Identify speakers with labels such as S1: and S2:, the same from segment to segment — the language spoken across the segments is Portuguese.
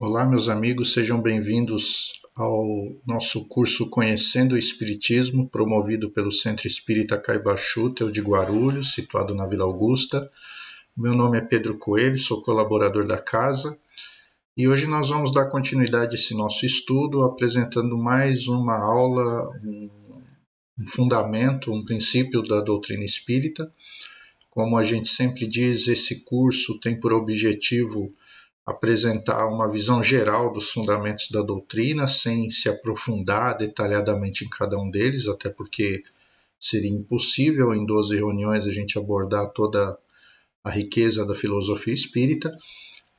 S1: Olá, meus amigos, sejam bem-vindos ao nosso curso Conhecendo o Espiritismo, promovido pelo Centro Espírita Caibachutel de Guarulhos, situado na Vila Augusta. Meu nome é Pedro Coelho, sou colaborador da casa e hoje nós vamos dar continuidade a esse nosso estudo, apresentando mais uma aula, um fundamento, um princípio da doutrina espírita. Como a gente sempre diz, esse curso tem por objetivo apresentar uma visão geral dos fundamentos da doutrina, sem se aprofundar detalhadamente em cada um deles, até porque seria impossível em 12 reuniões a gente abordar toda a riqueza da filosofia espírita,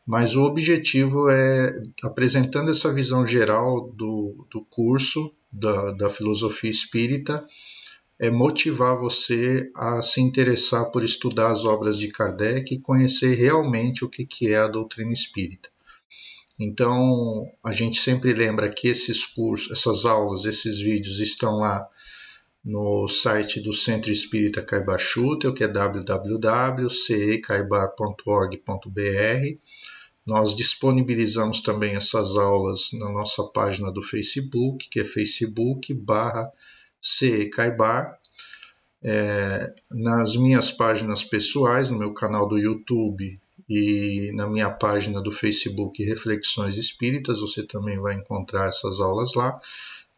S1: mas o objetivo é, apresentando essa visão geral do curso da filosofia espírita, é motivar você a se interessar por estudar as obras de Kardec e conhecer realmente o que é a doutrina espírita. Então, a gente sempre lembra que esses cursos, essas aulas, esses vídeos estão lá no site do Centro Espírita Caibachutel, que é www.cecaibar.org.br. Nós disponibilizamos também essas aulas na nossa página do Facebook, que é facebook.com/cecaibar. Nas minhas páginas pessoais, no meu canal do YouTube e na minha página do Facebook Reflexões Espíritas, você também vai encontrar essas aulas lá.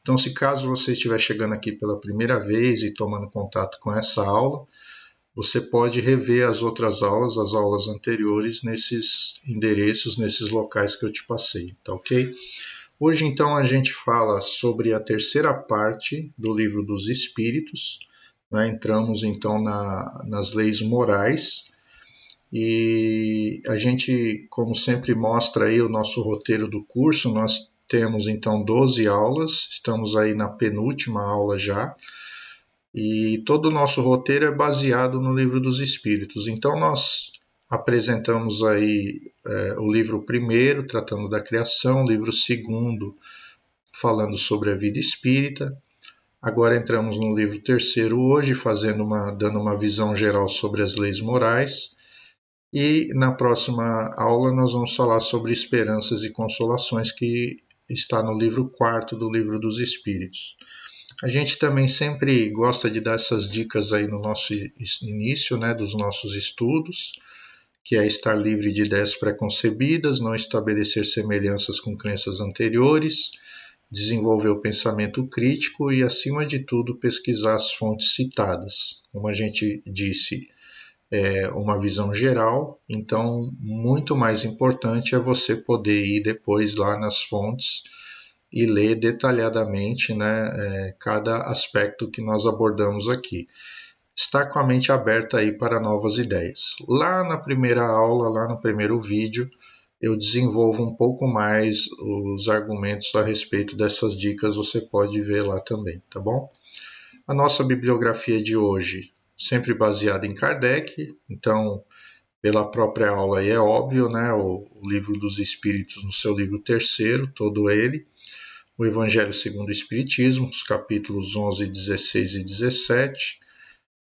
S1: Então, se caso você estiver chegando aqui pela primeira vez e tomando contato com essa aula, você pode rever as outras aulas, as aulas anteriores, nesses endereços, nesses locais que eu te passei, tá ok? Hoje, então, a gente fala sobre a terceira parte do Livro dos Espíritos. Entramos então nas leis morais e a gente, como sempre, mostra aí o nosso roteiro do curso. Nós temos então 12 aulas, estamos aí na penúltima aula já, e todo o nosso roteiro é baseado no Livro dos Espíritos. Então nós apresentamos aí o livro primeiro, tratando da criação, o livro segundo, falando sobre a vida espírita. Agora entramos no livro terceiro hoje, dando uma visão geral sobre as leis morais. E na próxima aula nós vamos falar sobre esperanças e consolações, que está no livro quarto do Livro dos Espíritos. A gente também sempre gosta de dar essas dicas aí no nosso início, dos nossos estudos, que é estar livre de ideias preconcebidas, não estabelecer semelhanças com crenças anteriores, desenvolver o pensamento crítico e, acima de tudo, pesquisar as fontes citadas. Como a gente disse, é uma visão geral, então muito mais importante é você poder ir depois lá nas fontes e ler detalhadamente cada aspecto que nós abordamos aqui. Está com a mente aberta aí para novas ideias. Lá na primeira aula, lá no primeiro vídeo, eu desenvolvo um pouco mais os argumentos a respeito dessas dicas, você pode ver lá também, tá bom? A nossa bibliografia de hoje, sempre baseada em Kardec, então, pela própria aula aí é óbvio, o Livro dos Espíritos no seu livro terceiro, todo ele, o Evangelho segundo o Espiritismo, os capítulos 11, 16 e 17,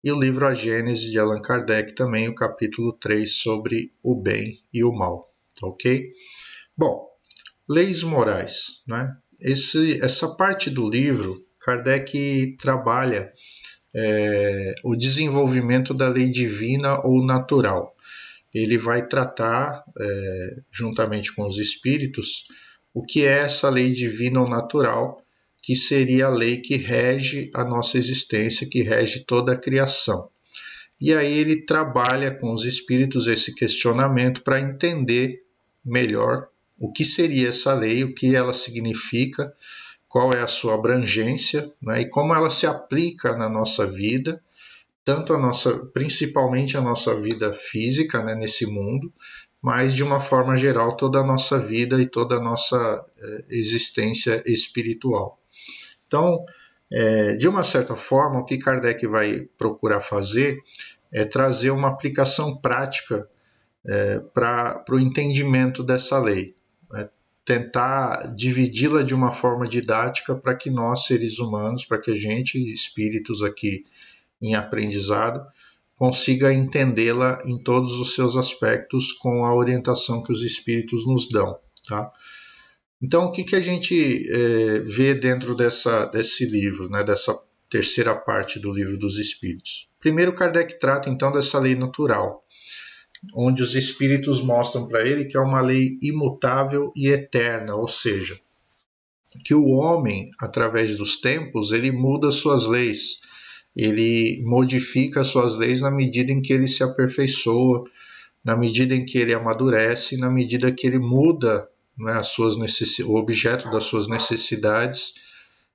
S1: e o livro A Gênese de Allan Kardec também, o capítulo 3 sobre o bem e o mal. Ok? Bom, leis morais. Essa parte do livro, Kardec trabalha o desenvolvimento da lei divina ou natural. Ele vai tratar, juntamente com os espíritos, o que é essa lei divina ou natural, que seria a lei que rege a nossa existência, que rege toda a criação. E aí ele trabalha com os espíritos esse questionamento para entender melhor o que seria essa lei, o que ela significa, qual é a sua abrangência, e como ela se aplica na nossa vida, principalmente a nossa vida física, nesse mundo, mas de uma forma geral toda a nossa vida e toda a nossa existência espiritual. Então, de uma certa forma, o que Kardec vai procurar fazer é trazer uma aplicação prática para o entendimento dessa lei, tentar dividi-la de uma forma didática para que nós, seres humanos, para que a gente, espíritos aqui em aprendizado, consiga entendê-la em todos os seus aspectos com a orientação que os espíritos nos dão. Tá? Então, o que a gente vê dentro desse livro, né, dessa terceira parte do Livro dos Espíritos? Primeiro, Kardec trata então dessa lei natural, onde os espíritos mostram para ele que é uma lei imutável e eterna, ou seja, que o homem, através dos tempos, ele muda suas leis, ele modifica suas leis na medida em que ele se aperfeiçoa, na medida em que ele amadurece, na medida que ele muda, né, o objeto das suas necessidades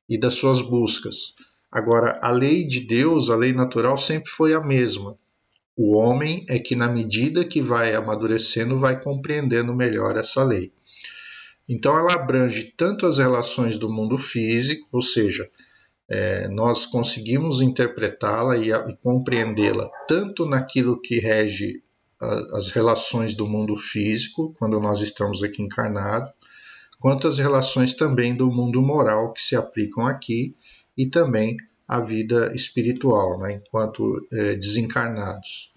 S1: e das suas buscas. Agora, a lei de Deus, a lei natural, sempre foi a mesma. O homem é que, na medida que vai amadurecendo, vai compreendendo melhor essa lei. Então, ela abrange tanto as relações do mundo físico, ou seja, nós conseguimos interpretá-la e compreendê-la tanto naquilo que rege as relações do mundo físico, quando nós estamos aqui encarnados, quanto as relações também do mundo moral que se aplicam aqui e também a vida espiritual, né, enquanto desencarnados.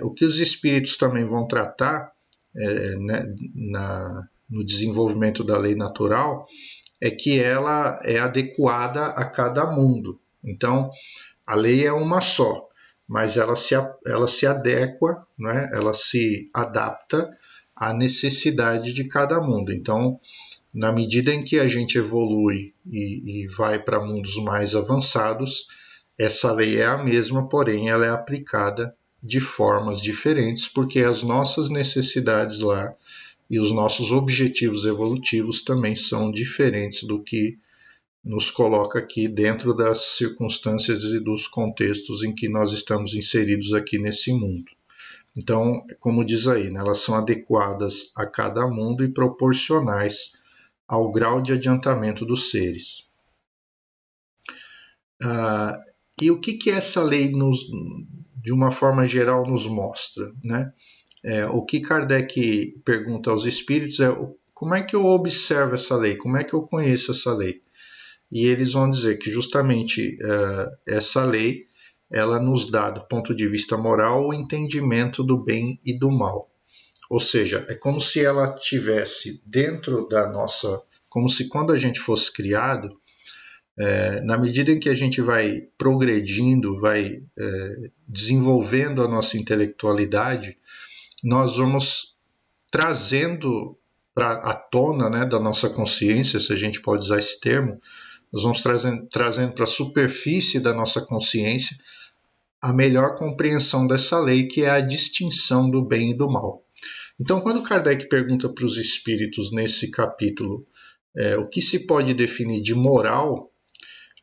S1: O que os espíritos também vão tratar né, no desenvolvimento da lei natural é que ela é adequada a cada mundo. Então, a lei é uma só, mas ela se adequa, né? Ela se adapta à necessidade de cada mundo. Então, na medida em que a gente evolui e vai para mundos mais avançados, essa lei é a mesma, porém ela é aplicada de formas diferentes, porque as nossas necessidades lá e os nossos objetivos evolutivos também são diferentes do que nos coloca aqui dentro das circunstâncias e dos contextos em que nós estamos inseridos aqui nesse mundo. Então, como diz aí, né, elas são adequadas a cada mundo e proporcionais ao grau de adiantamento dos seres. E o que essa lei, de uma forma geral, nos mostra? Né? O que Kardec pergunta aos espíritos é como é que eu observo essa lei? Como é que eu conheço essa lei? E eles vão dizer que justamente essa lei ela nos dá, do ponto de vista moral, o entendimento do bem e do mal. Ou seja, é como se ela tivesse dentro da nossa... Como se quando a gente fosse criado, na medida em que a gente vai progredindo, vai desenvolvendo a nossa intelectualidade, nós vamos trazendo para a tona, né, da nossa consciência, se a gente pode usar esse termo, nós vamos trazendo para a superfície da nossa consciência a melhor compreensão dessa lei, que é a distinção do bem e do mal. Então, quando Kardec pergunta para os espíritos nesse capítulo o que se pode definir de moral,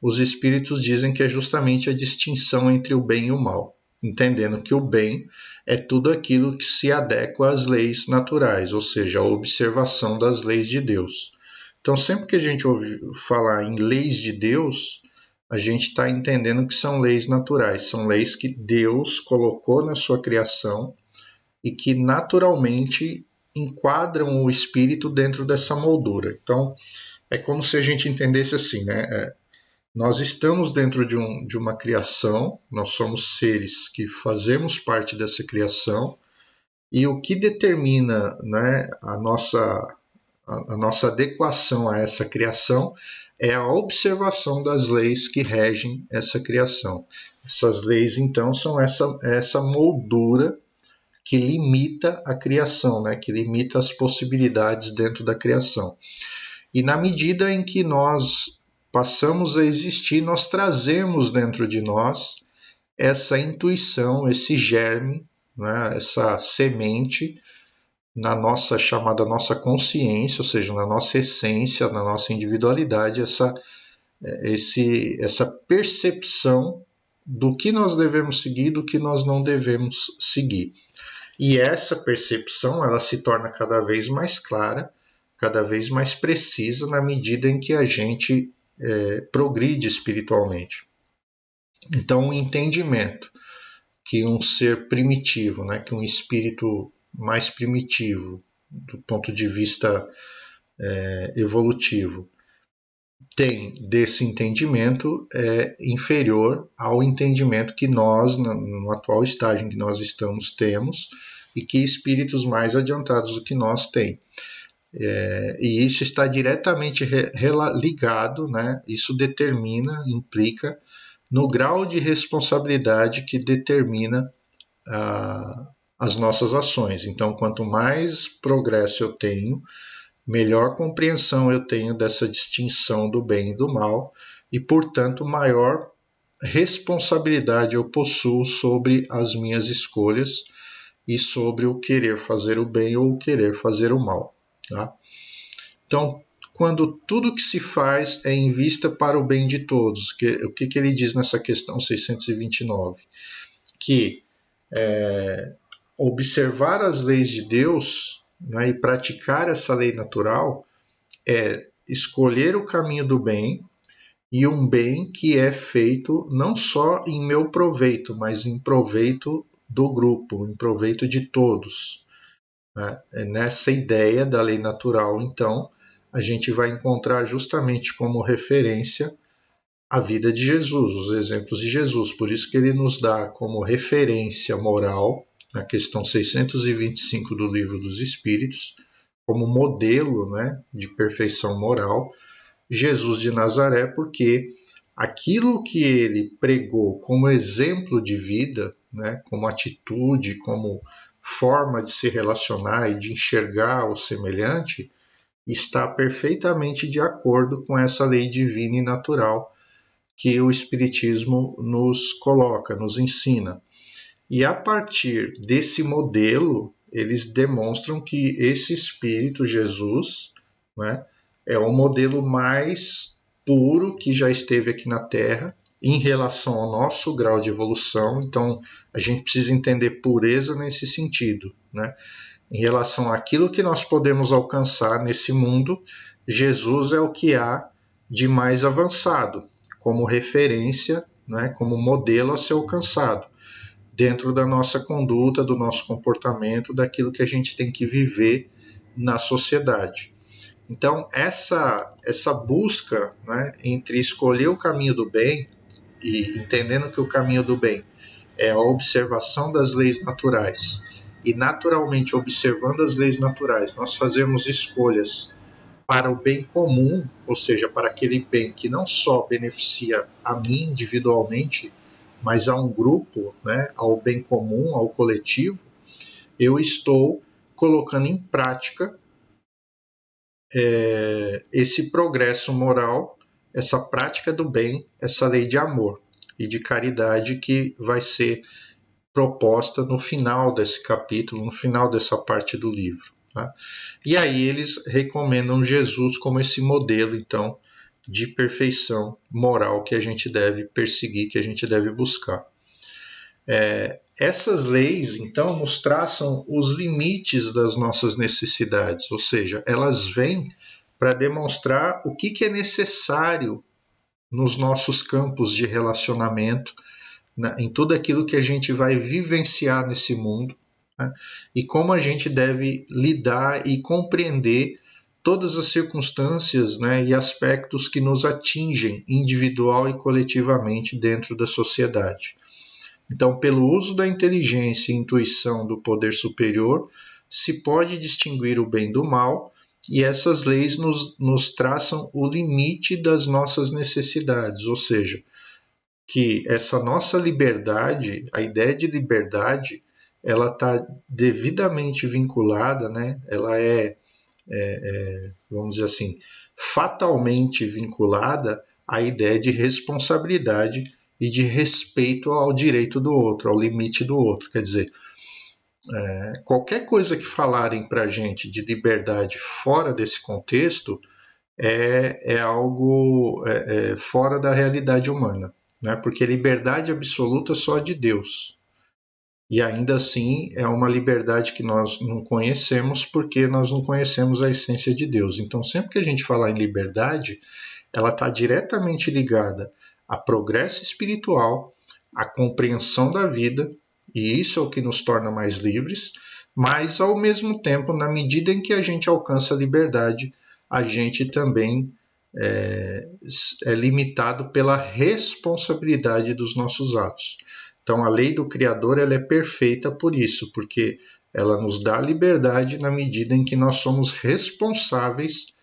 S1: os espíritos dizem que é justamente a distinção entre o bem e o mal, entendendo que o bem é tudo aquilo que se adequa às leis naturais, ou seja, a observação das leis de Deus. Então, sempre que a gente ouve falar em leis de Deus, a gente está entendendo que são leis naturais, são leis que Deus colocou na sua criação e que naturalmente enquadram o espírito dentro dessa moldura. Então, é como se a gente entendesse assim, né? Nós estamos dentro de uma criação, nós somos seres que fazemos parte dessa criação, e o que determina, né, a nossa adequação a essa criação é a observação das leis que regem essa criação. Essas leis, então, são essa moldura que limita a criação, né, que limita as possibilidades dentro da criação. E na medida em que nós passamos a existir, nós trazemos dentro de nós essa intuição, esse germe, né, essa semente na nossa consciência, ou seja, na nossa essência, na nossa individualidade, essa percepção do que nós devemos seguir, do que nós não devemos seguir. E essa percepção ela se torna cada vez mais clara, cada vez mais precisa na medida em que a gente progride espiritualmente. Então, o entendimento que um ser primitivo, né, que um espírito mais primitivo, do ponto de vista evolutivo, tem desse entendimento é inferior ao entendimento que nós, no atual estágio em que nós estamos, temos, e que espíritos mais adiantados do que nós têm. E isso está diretamente ligado, né? Isso determina, implica no grau de responsabilidade que determina as nossas ações. Então, quanto mais progresso eu tenho, melhor compreensão eu tenho dessa distinção do bem e do mal, e, portanto, maior responsabilidade eu possuo sobre as minhas escolhas e sobre o querer fazer o bem ou o querer fazer o mal. Tá? Então, quando tudo que se faz é em vista para o bem de todos, o que ele diz nessa questão 629? Que observar as leis de Deus, né, e praticar essa lei natural é escolher o caminho do bem, e um bem que é feito não só em meu proveito, mas em proveito do grupo, em proveito de todos. Né? Nessa ideia da lei natural, então, a gente vai encontrar justamente como referência a vida de Jesus, os exemplos de Jesus. Por isso que ele nos dá como referência moral, na questão 625 do Livro dos Espíritos, como modelo, né, de perfeição moral, Jesus de Nazaré, porque aquilo que ele pregou como exemplo de vida, né, como atitude, como forma de se relacionar e de enxergar o semelhante, está perfeitamente de acordo com essa lei divina e natural que o Espiritismo nos coloca, nos ensina. E a partir desse modelo, eles demonstram que esse Espírito, Jesus, né, é o modelo mais puro que já esteve aqui na Terra em relação ao nosso grau de evolução. Então, a gente precisa entender pureza nesse sentido, né? Em relação àquilo que nós podemos alcançar nesse mundo, Jesus é o que há de mais avançado, como referência, né, como modelo a ser alcançado, dentro da nossa conduta, do nosso comportamento, daquilo que a gente tem que viver na sociedade. Então, essa busca, né, entre escolher o caminho do bem e entendendo que o caminho do bem é a observação das leis naturais, e naturalmente observando as leis naturais, nós fazemos escolhas para o bem comum, ou seja, para aquele bem que não só beneficia a mim individualmente, mas a um grupo, né, ao bem comum, ao coletivo, eu estou colocando em prática esse progresso moral, essa prática do bem, essa lei de amor e de caridade que vai ser proposta no final desse capítulo, no final dessa parte do livro. Tá? E aí eles recomendam Jesus como esse modelo, então, de perfeição moral que a gente deve perseguir, que a gente deve buscar. Essas leis, então, nos traçam os limites das nossas necessidades, ou seja, elas vêm para demonstrar o que é necessário nos nossos campos de relacionamento, né, em tudo aquilo que a gente vai vivenciar nesse mundo, né, e como a gente deve lidar e compreender todas as circunstâncias, né, e aspectos que nos atingem individual e coletivamente dentro da sociedade. Então, pelo uso da inteligência e intuição do poder superior, se pode distinguir o bem do mal, e essas leis nos traçam o limite das nossas necessidades, ou seja, que essa nossa liberdade, a ideia de liberdade, ela está devidamente vinculada, né? Ela vamos dizer assim, fatalmente vinculada à ideia de responsabilidade e de respeito ao direito do outro, ao limite do outro. Quer dizer, qualquer coisa que falarem para a gente de liberdade fora desse contexto é algo fora da realidade humana, né? Porque liberdade absoluta só de Deus. E ainda assim é uma liberdade que nós não conhecemos porque nós não conhecemos a essência de Deus. Então, sempre que a gente falar em liberdade, ela está diretamente ligada a progresso espiritual, a compreensão da vida, e isso é o que nos torna mais livres, mas ao mesmo tempo, na medida em que a gente alcança a liberdade, a gente também é limitado pela responsabilidade dos nossos atos. Então, a lei do Criador ela é perfeita por isso, porque ela nos dá liberdade na medida em que nós somos responsáveis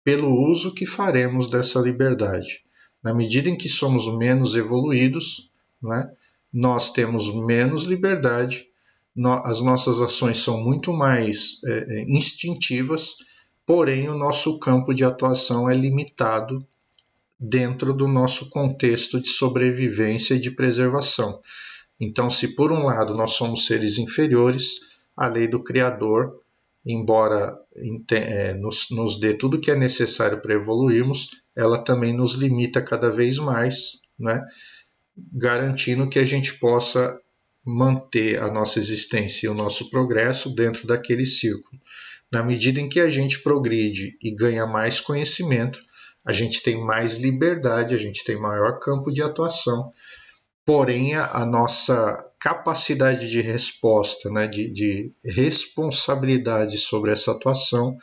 S1: pelo uso que faremos dessa liberdade. Na medida em que somos menos evoluídos, né, nós temos menos liberdade, as nossas ações são muito mais instintivas, porém o nosso campo de atuação é limitado dentro do nosso contexto de sobrevivência e de preservação. Então, se por um lado nós somos seres inferiores, a lei do Criador, embora nos dê tudo o que é necessário para evoluirmos, ela também nos limita cada vez mais, né? Garantindo que a gente possa manter a nossa existência e o nosso progresso dentro daquele círculo. Na medida em que a gente progride e ganha mais conhecimento, a gente tem mais liberdade, a gente tem maior campo de atuação, porém a nossa capacidade de resposta, né, de responsabilidade sobre essa atuação,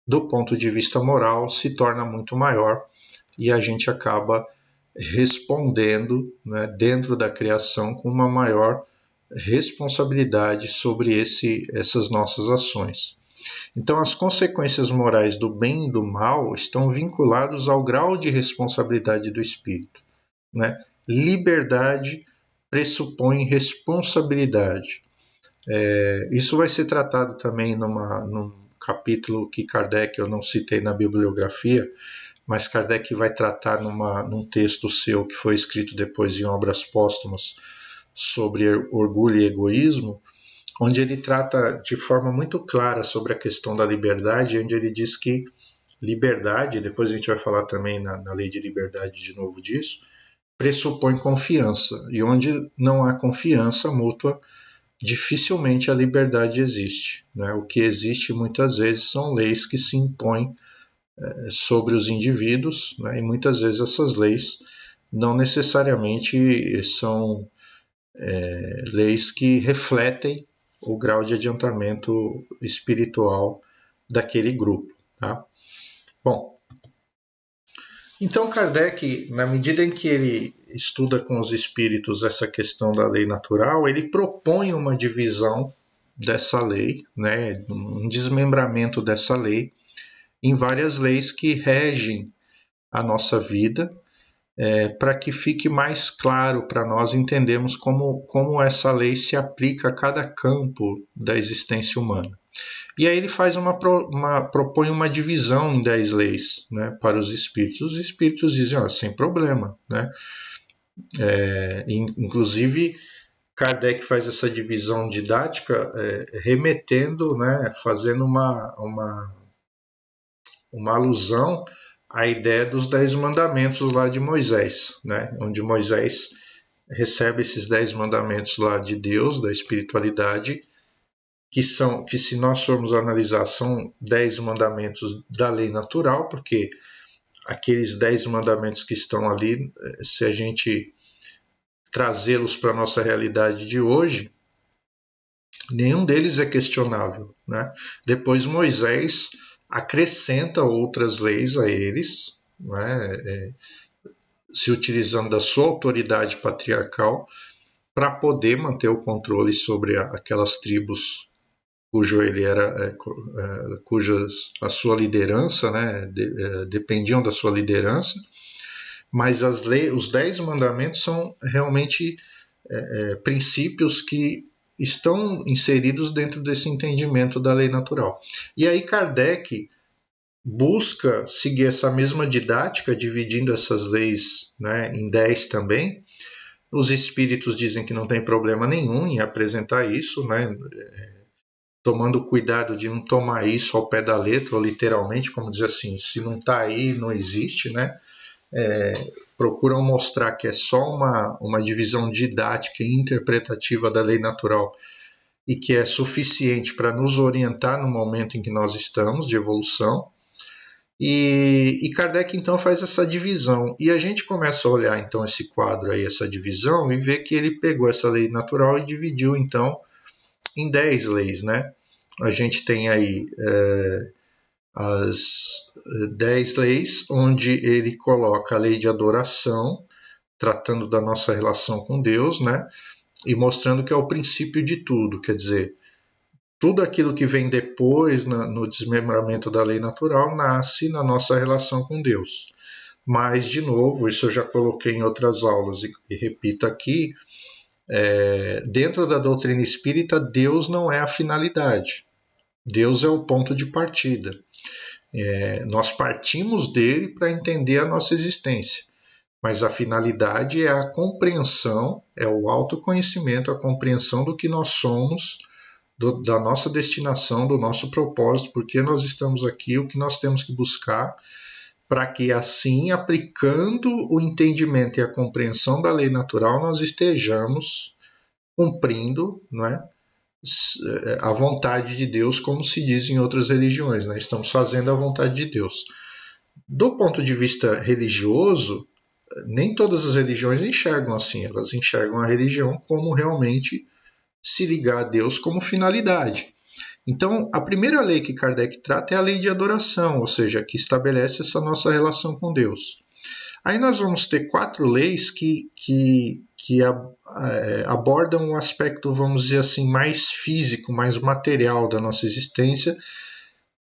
S1: do ponto de vista moral, se torna muito maior e a gente acaba respondendo, né, dentro da criação com uma maior responsabilidade sobre essas nossas ações. Então, as consequências morais do bem e do mal estão vinculadas ao grau de responsabilidade do espírito, né? Liberdade pressupõe responsabilidade. Isso vai ser tratado também num capítulo que Kardec, eu não citei na bibliografia, mas Kardec vai tratar num texto seu que foi escrito depois em obras póstumas sobre orgulho e egoísmo, onde ele trata de forma muito clara sobre a questão da liberdade, onde ele diz que liberdade, depois a gente vai falar também na lei de liberdade de novo disso, pressupõe confiança, e onde não há confiança mútua, dificilmente a liberdade existe, né? O que existe muitas vezes são leis que se impõem sobre os indivíduos, né? E muitas vezes essas leis não necessariamente são leis que refletem o grau de adiantamento espiritual daquele grupo, tá? Bom, então Kardec, na medida em que ele estuda com os espíritos essa questão da lei natural, ele propõe uma divisão dessa lei, né, um desmembramento dessa lei em várias leis que regem a nossa vida, para que fique mais claro para nós entendermos como essa lei se aplica a cada campo da existência humana. E aí ele faz propõe uma divisão em 10 leis, né, para os espíritos. Os espíritos dizem, sem problema, né? Inclusive, Kardec faz essa divisão didática remetendo, né, fazendo uma alusão à ideia dos 10 mandamentos lá de Moisés, né, onde Moisés recebe esses 10 mandamentos lá de Deus, da espiritualidade, que se nós formos analisar, são 10 mandamentos da lei natural, porque aqueles 10 mandamentos que estão ali, se a gente trazê-los para a nossa realidade de hoje, nenhum deles é questionável, né? Depois Moisés acrescenta outras leis a eles, né? Se utilizando da sua autoridade patriarcal para poder manter o controle sobre aquelas tribos cujas a sua liderança, né, dependiam da sua liderança, mas os 10 mandamentos são realmente princípios que estão inseridos dentro desse entendimento da lei natural. E aí Kardec busca seguir essa mesma didática, dividindo essas leis, né, em 10 também. Os espíritos dizem que não tem problema nenhum em apresentar isso, né, tomando cuidado de não tomar isso ao pé da letra, ou literalmente, como dizer assim, se não está aí, não existe, né? Procuram mostrar que é só uma divisão didática e interpretativa da lei natural e que é suficiente para nos orientar no momento em que nós estamos de evolução. E Kardec então faz essa divisão, e a gente começa a olhar então esse quadro aí, essa divisão, e ver que ele pegou essa lei natural e dividiu então em 10 leis, né? A gente tem aí as 10 leis, onde ele coloca a lei de adoração, tratando da nossa relação com Deus, né? E mostrando que é o princípio de tudo, quer dizer, tudo aquilo que vem depois, no desmembramento da lei natural, nasce na nossa relação com Deus. Mas, de novo, isso eu já coloquei em outras aulas e repito aqui, dentro da doutrina espírita, Deus não é a finalidade. Deus é o ponto de partida. Nós partimos dele para entender a nossa existência. Mas a finalidade é a compreensão, é o autoconhecimento, a compreensão do que nós somos, da nossa destinação, do nosso propósito, por que nós estamos aqui, o que nós temos que buscar, para que assim, aplicando o entendimento e a compreensão da lei natural, nós estejamos cumprindo, não é, a vontade de Deus, como se diz em outras religiões, né? Estamos fazendo a vontade de Deus. Do ponto de vista religioso, nem todas as religiões enxergam assim, elas enxergam a religião como realmente se ligar a Deus como finalidade. Então, a primeira lei que Kardec trata é a lei de adoração, ou seja, que estabelece essa nossa relação com Deus. Aí nós vamos ter 4 leis que abordam o aspecto, vamos dizer assim, mais físico, mais material da nossa existência,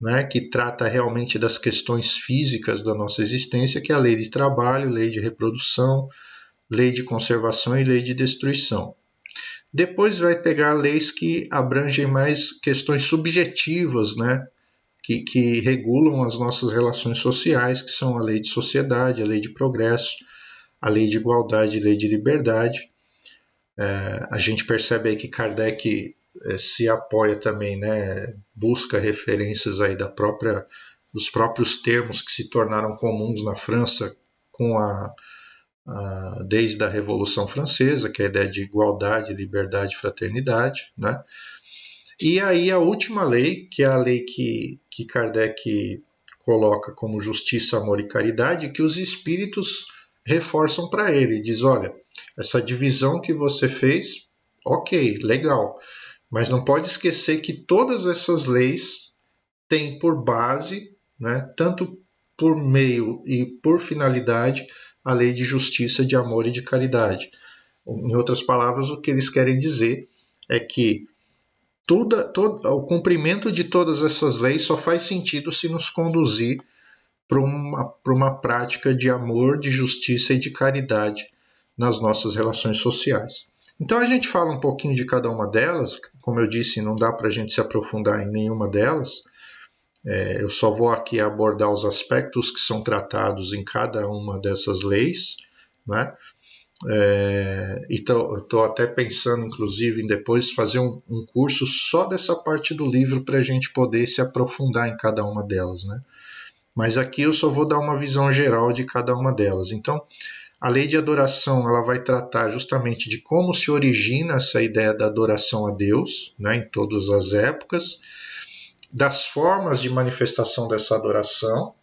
S1: né, que trata realmente das questões físicas da nossa existência, que é a lei de trabalho, lei de reprodução, lei de conservação e lei de destruição. Depois vai pegar leis que abrangem mais questões subjetivas, né, que regulam as nossas relações sociais, que são a lei de sociedade, a lei de progresso, a lei de igualdade e a lei de liberdade. A gente percebe aí que Kardec se apoia também, né, busca referências aí dos próprios termos que se tornaram comuns na França desde a Revolução Francesa, que é a ideia de igualdade, liberdade e fraternidade, né? E aí a última lei, que é a lei que Kardec coloca como justiça, amor e caridade, que os espíritos reforçam para ele. Diz, olha, essa divisão que você fez, ok, legal, mas não pode esquecer que todas essas leis têm por base, né, tanto por meio e por finalidade, a lei de justiça, de amor e de caridade. Em outras palavras, o que eles querem dizer é que o cumprimento de todas essas leis só faz sentido se nos conduzir para uma prática de amor, de justiça e de caridade nas nossas relações sociais. Então a gente fala um pouquinho de cada uma delas, como eu disse, não dá para a gente se aprofundar em nenhuma delas, eu só vou aqui abordar os aspectos que são tratados em cada uma dessas leis, né? Então, eu estou até pensando, inclusive, em depois fazer um curso só dessa parte do livro para a gente poder se aprofundar em cada uma delas, né? Mas aqui eu só vou dar uma visão geral de cada uma delas. Então, a lei de adoração, ela vai tratar justamente de como se origina essa ideia da adoração a Deus, né, em todas as épocas, das formas de manifestação dessa adoração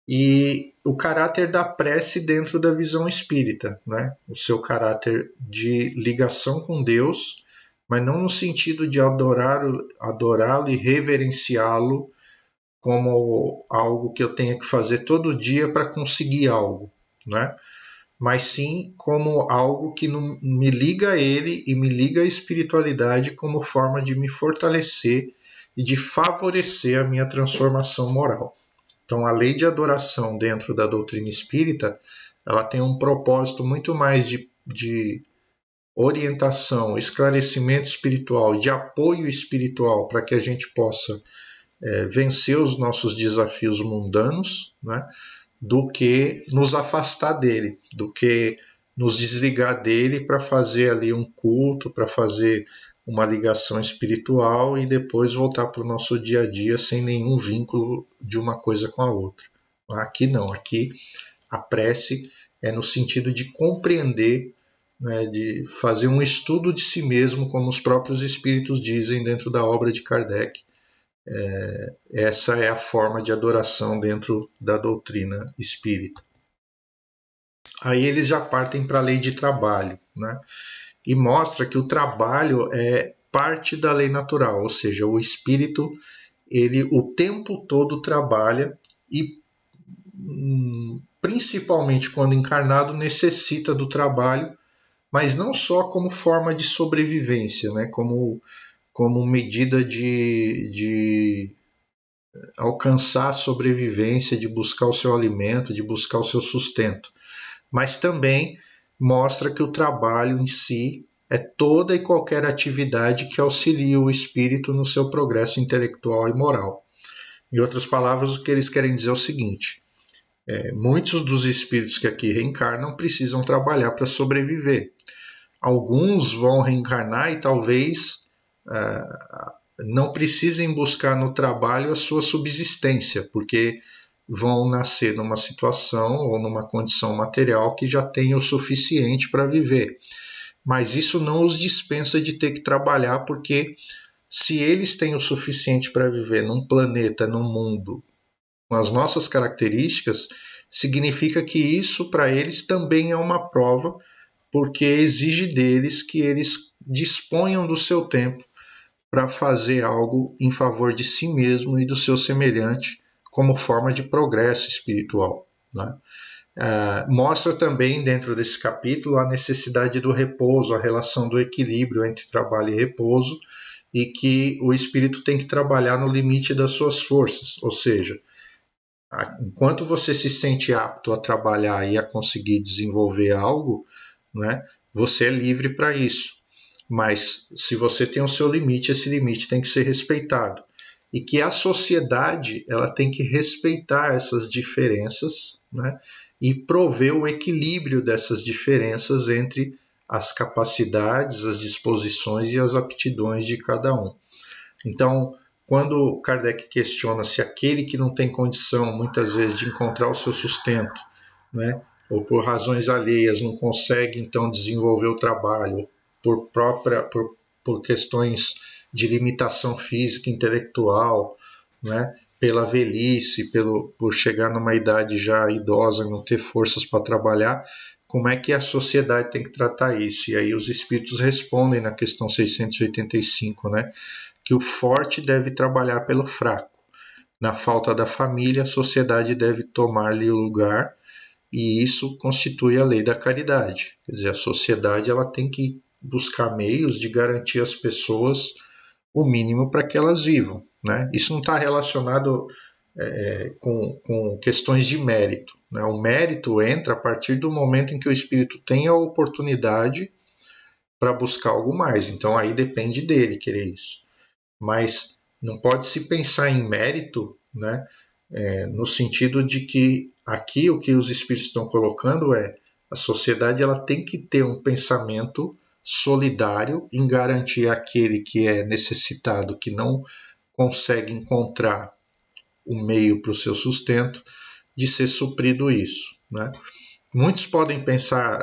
S1: e o caráter da prece dentro da visão espírita, né? O seu caráter de ligação com Deus, mas não no sentido de adorá-lo e reverenciá-lo como algo que eu tenha que fazer todo dia para conseguir algo, né? Mas sim como algo que me liga a ele e me liga à espiritualidade como forma de me fortalecer e de favorecer a minha transformação moral. Então, a lei de adoração dentro da doutrina espírita, ela tem um propósito muito mais de orientação, esclarecimento espiritual, de apoio espiritual para que a gente possa vencer os nossos desafios mundanos, né, do que nos afastar dele, do que nos desligar dele para fazer ali um culto, para fazer uma ligação espiritual e depois voltar para o nosso dia a dia sem nenhum vínculo de uma coisa com a outra. Aqui não, aqui a prece é no sentido de compreender, né, de fazer um estudo de si mesmo, como os próprios espíritos dizem dentro da obra de Kardec. Essa é a forma de adoração dentro da doutrina espírita. Aí eles já partem para a lei de trabalho, né? E mostra que o trabalho é parte da lei natural, ou seja, o espírito ele o tempo todo trabalha e principalmente quando encarnado necessita do trabalho, mas não só como forma de sobrevivência, né? como como medida de alcançar a sobrevivência, de buscar o seu alimento, de buscar o seu sustento. Mas também mostra que o trabalho em si é toda e qualquer atividade que auxilia o espírito no seu progresso intelectual e moral. Em outras palavras, o que eles querem dizer é o seguinte: muitos dos espíritos que aqui reencarnam precisam trabalhar para sobreviver. Alguns vão reencarnar e talvez não precisem buscar no trabalho a sua subsistência, porque vão nascer numa situação ou numa condição material que já tem o suficiente para viver. Mas isso não os dispensa de ter que trabalhar, porque se eles têm o suficiente para viver num planeta, num mundo com as nossas características, significa que isso para eles também é uma prova, porque exige deles que eles disponham do seu tempo para fazer algo em favor de si mesmo e do seu semelhante, como forma de progresso espiritual, né? Mostra também dentro desse capítulo a necessidade do repouso, a relação do equilíbrio entre trabalho e repouso, e que o espírito tem que trabalhar no limite das suas forças, ou seja, enquanto você se sente apto a trabalhar e a conseguir desenvolver algo, né, você é livre para isso. Mas se você tem o seu limite, esse limite tem que ser respeitado. E que a sociedade ela tem que respeitar essas diferenças, né, e prover o equilíbrio dessas diferenças entre as capacidades, as disposições e as aptidões de cada um. Então, quando Kardec questiona se aquele que não tem condição, muitas vezes, de encontrar o seu sustento, né, ou por razões alheias não consegue, então, desenvolver o trabalho, por questões de limitação física, intelectual, né, pela velhice, por chegar numa idade já idosa, não ter forças para trabalhar, como é que a sociedade tem que tratar isso? E aí os espíritos respondem na questão 685, né, que o forte deve trabalhar pelo fraco. Na falta da família, a sociedade deve tomar-lhe o lugar, e isso constitui a lei da caridade. Quer dizer, a sociedade ela tem que buscar meios de garantir às pessoas o mínimo para que elas vivam, né? Isso não está relacionado com questões de mérito, né? O mérito entra a partir do momento em que o espírito tem a oportunidade para buscar algo mais. Então aí depende dele querer isso. Mas não pode se pensar em mérito, né? No sentido de que aqui o que os espíritos estão colocando a sociedade ela tem que ter um pensamento solidário em garantir àquele que é necessitado, que não consegue encontrar o meio para o seu sustento, de ser suprido isso, né? Muitos podem pensar,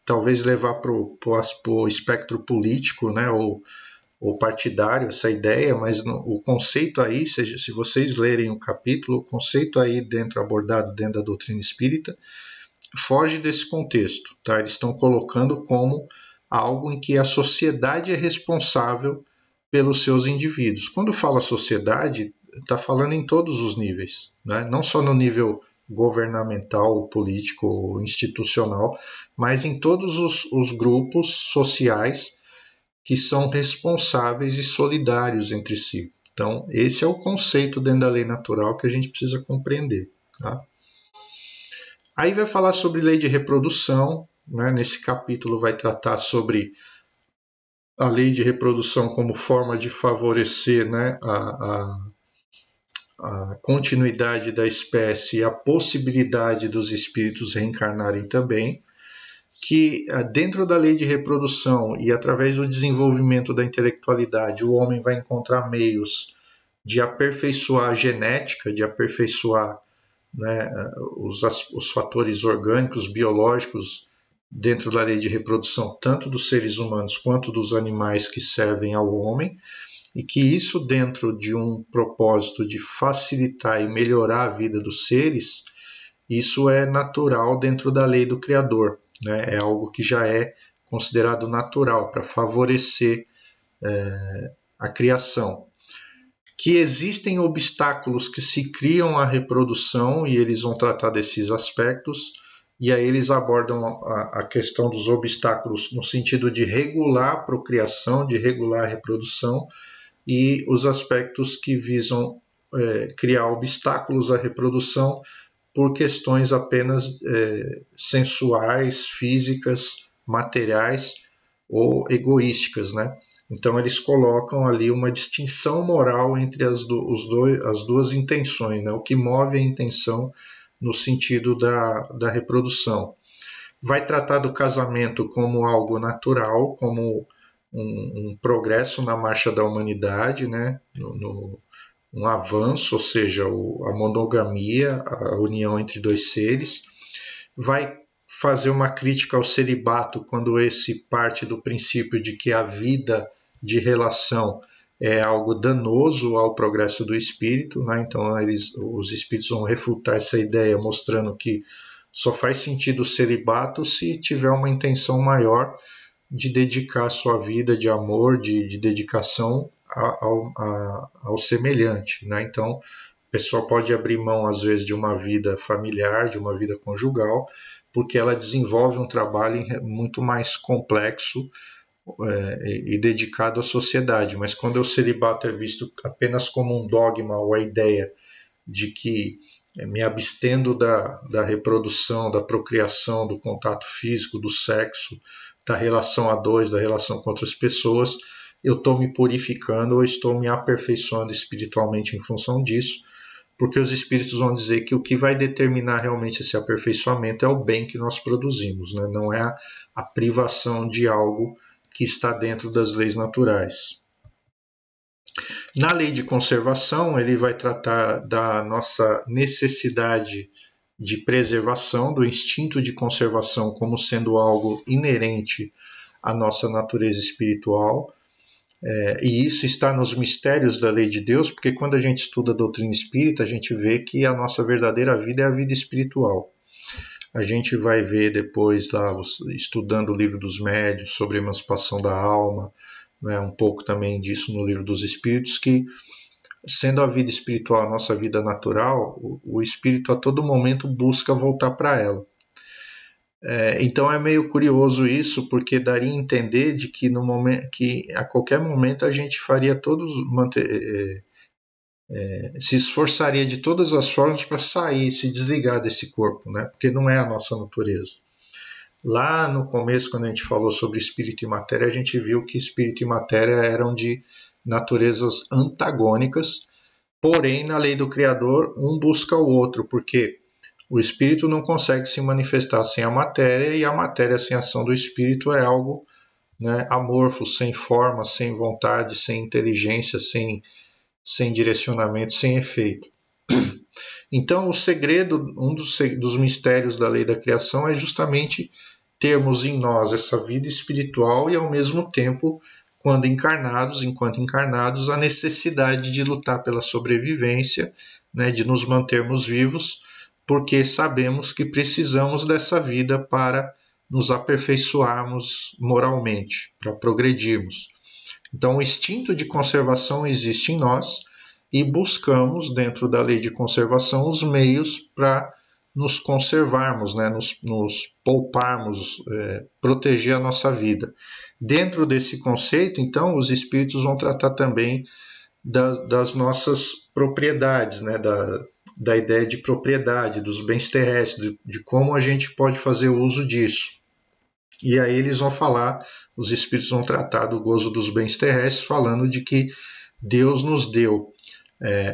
S1: talvez levar para o espectro político, né, ou partidário essa ideia, mas o conceito aí, se vocês lerem o capítulo, o conceito aí abordado dentro da doutrina espírita, foge desse contexto, tá? Eles estão colocando como algo em que a sociedade é responsável pelos seus indivíduos. Quando fala sociedade, está falando em todos os níveis, né? Não só no nível governamental, político, institucional, mas em todos os grupos sociais que são responsáveis e solidários entre si. Então, esse é o conceito dentro da lei natural que a gente precisa compreender, tá? Aí vai falar sobre lei de reprodução, né? Nesse capítulo vai tratar sobre a lei de reprodução como forma de favorecer, né, a continuidade da espécie e a possibilidade dos espíritos reencarnarem também, que dentro da lei de reprodução e através do desenvolvimento da intelectualidade, o homem vai encontrar meios de aperfeiçoar a genética, de aperfeiçoar, né, os fatores orgânicos, biológicos, dentro da lei de reprodução, tanto dos seres humanos quanto dos animais que servem ao homem, e que isso, dentro de um propósito de facilitar e melhorar a vida dos seres, isso é natural dentro da lei do Criador, né? É algo que já é considerado natural para favorecer a criação. Que existem obstáculos que se criam à reprodução, e eles vão tratar desses aspectos, e aí eles abordam a questão dos obstáculos no sentido de regular a procriação, de regular a reprodução, e os aspectos que visam criar obstáculos à reprodução por questões apenas sensuais, físicas, materiais ou egoísticas, né? Então eles colocam ali uma distinção moral entre as duas intenções, né? O que move a intenção no sentido da reprodução. Vai tratar do casamento como algo natural, como um progresso na marcha da humanidade, né? Um avanço, ou seja, a monogamia, a união entre dois seres. Vai fazer uma crítica ao celibato quando esse parte do princípio de que a vida de relação é algo danoso ao progresso do espírito, né? Então os espíritos vão refutar essa ideia mostrando que só faz sentido o celibato se tiver uma intenção maior de dedicar sua vida de amor, de dedicação ao semelhante, né? Então, a pessoa pode abrir mão, às vezes, de uma vida familiar, de uma vida conjugal, porque ela desenvolve um trabalho muito mais complexo e dedicado à sociedade. Mas quando o celibato é visto apenas como um dogma ou a ideia de que me abstendo da reprodução, da procriação, do contato físico, do sexo, da relação a dois, da relação com outras pessoas, eu estou me purificando ou estou me aperfeiçoando espiritualmente em função disso, porque os espíritos vão dizer que o que vai determinar realmente esse aperfeiçoamento é o bem que nós produzimos, né? Não é a privação de algo que está dentro das leis naturais. Na lei de conservação, ele vai tratar da nossa necessidade de preservação, do instinto de conservação como sendo algo inerente à nossa natureza espiritual. E isso está nos mistérios da lei de Deus, porque quando a gente estuda a doutrina espírita, a gente vê que a nossa verdadeira vida é a vida espiritual. A gente vai ver depois, lá, estudando o livro dos médiuns, sobre a emancipação da alma, né, um pouco também disso no livro dos espíritos, que sendo a vida espiritual a nossa vida natural, o espírito a todo momento busca voltar para ela. Então é meio curioso isso, porque daria a entender de que, no momento, que a qualquer momento a gente faria todos se esforçaria de todas as formas para sair, se desligar desse corpo, né? Porque não é a nossa natureza. Lá no começo, quando a gente falou sobre espírito e matéria, a gente viu que espírito e matéria eram de naturezas antagônicas, porém, na lei do Criador, um busca o outro, porque o espírito não consegue se manifestar sem a matéria, e a matéria sem a ação do espírito é algo, né, amorfo, sem forma, sem vontade, sem inteligência, sem direcionamento, sem efeito. Então, o segredo, um dos mistérios da lei da criação é justamente termos em nós essa vida espiritual e, ao mesmo tempo, enquanto encarnados, a necessidade de lutar pela sobrevivência, né, de nos mantermos vivos, porque sabemos que precisamos dessa vida para nos aperfeiçoarmos moralmente, para progredirmos. Então, o instinto de conservação existe em nós e buscamos, dentro da lei de conservação, os meios para nos conservarmos, né? nos pouparmos, proteger a nossa vida. Dentro desse conceito, então, os espíritos vão tratar também das nossas propriedades, né? Da ideia de propriedade, dos bens terrestres, de como a gente pode fazer uso disso. E aí eles vão falar, os espíritos vão tratar do gozo dos bens terrestres, falando de que Deus nos deu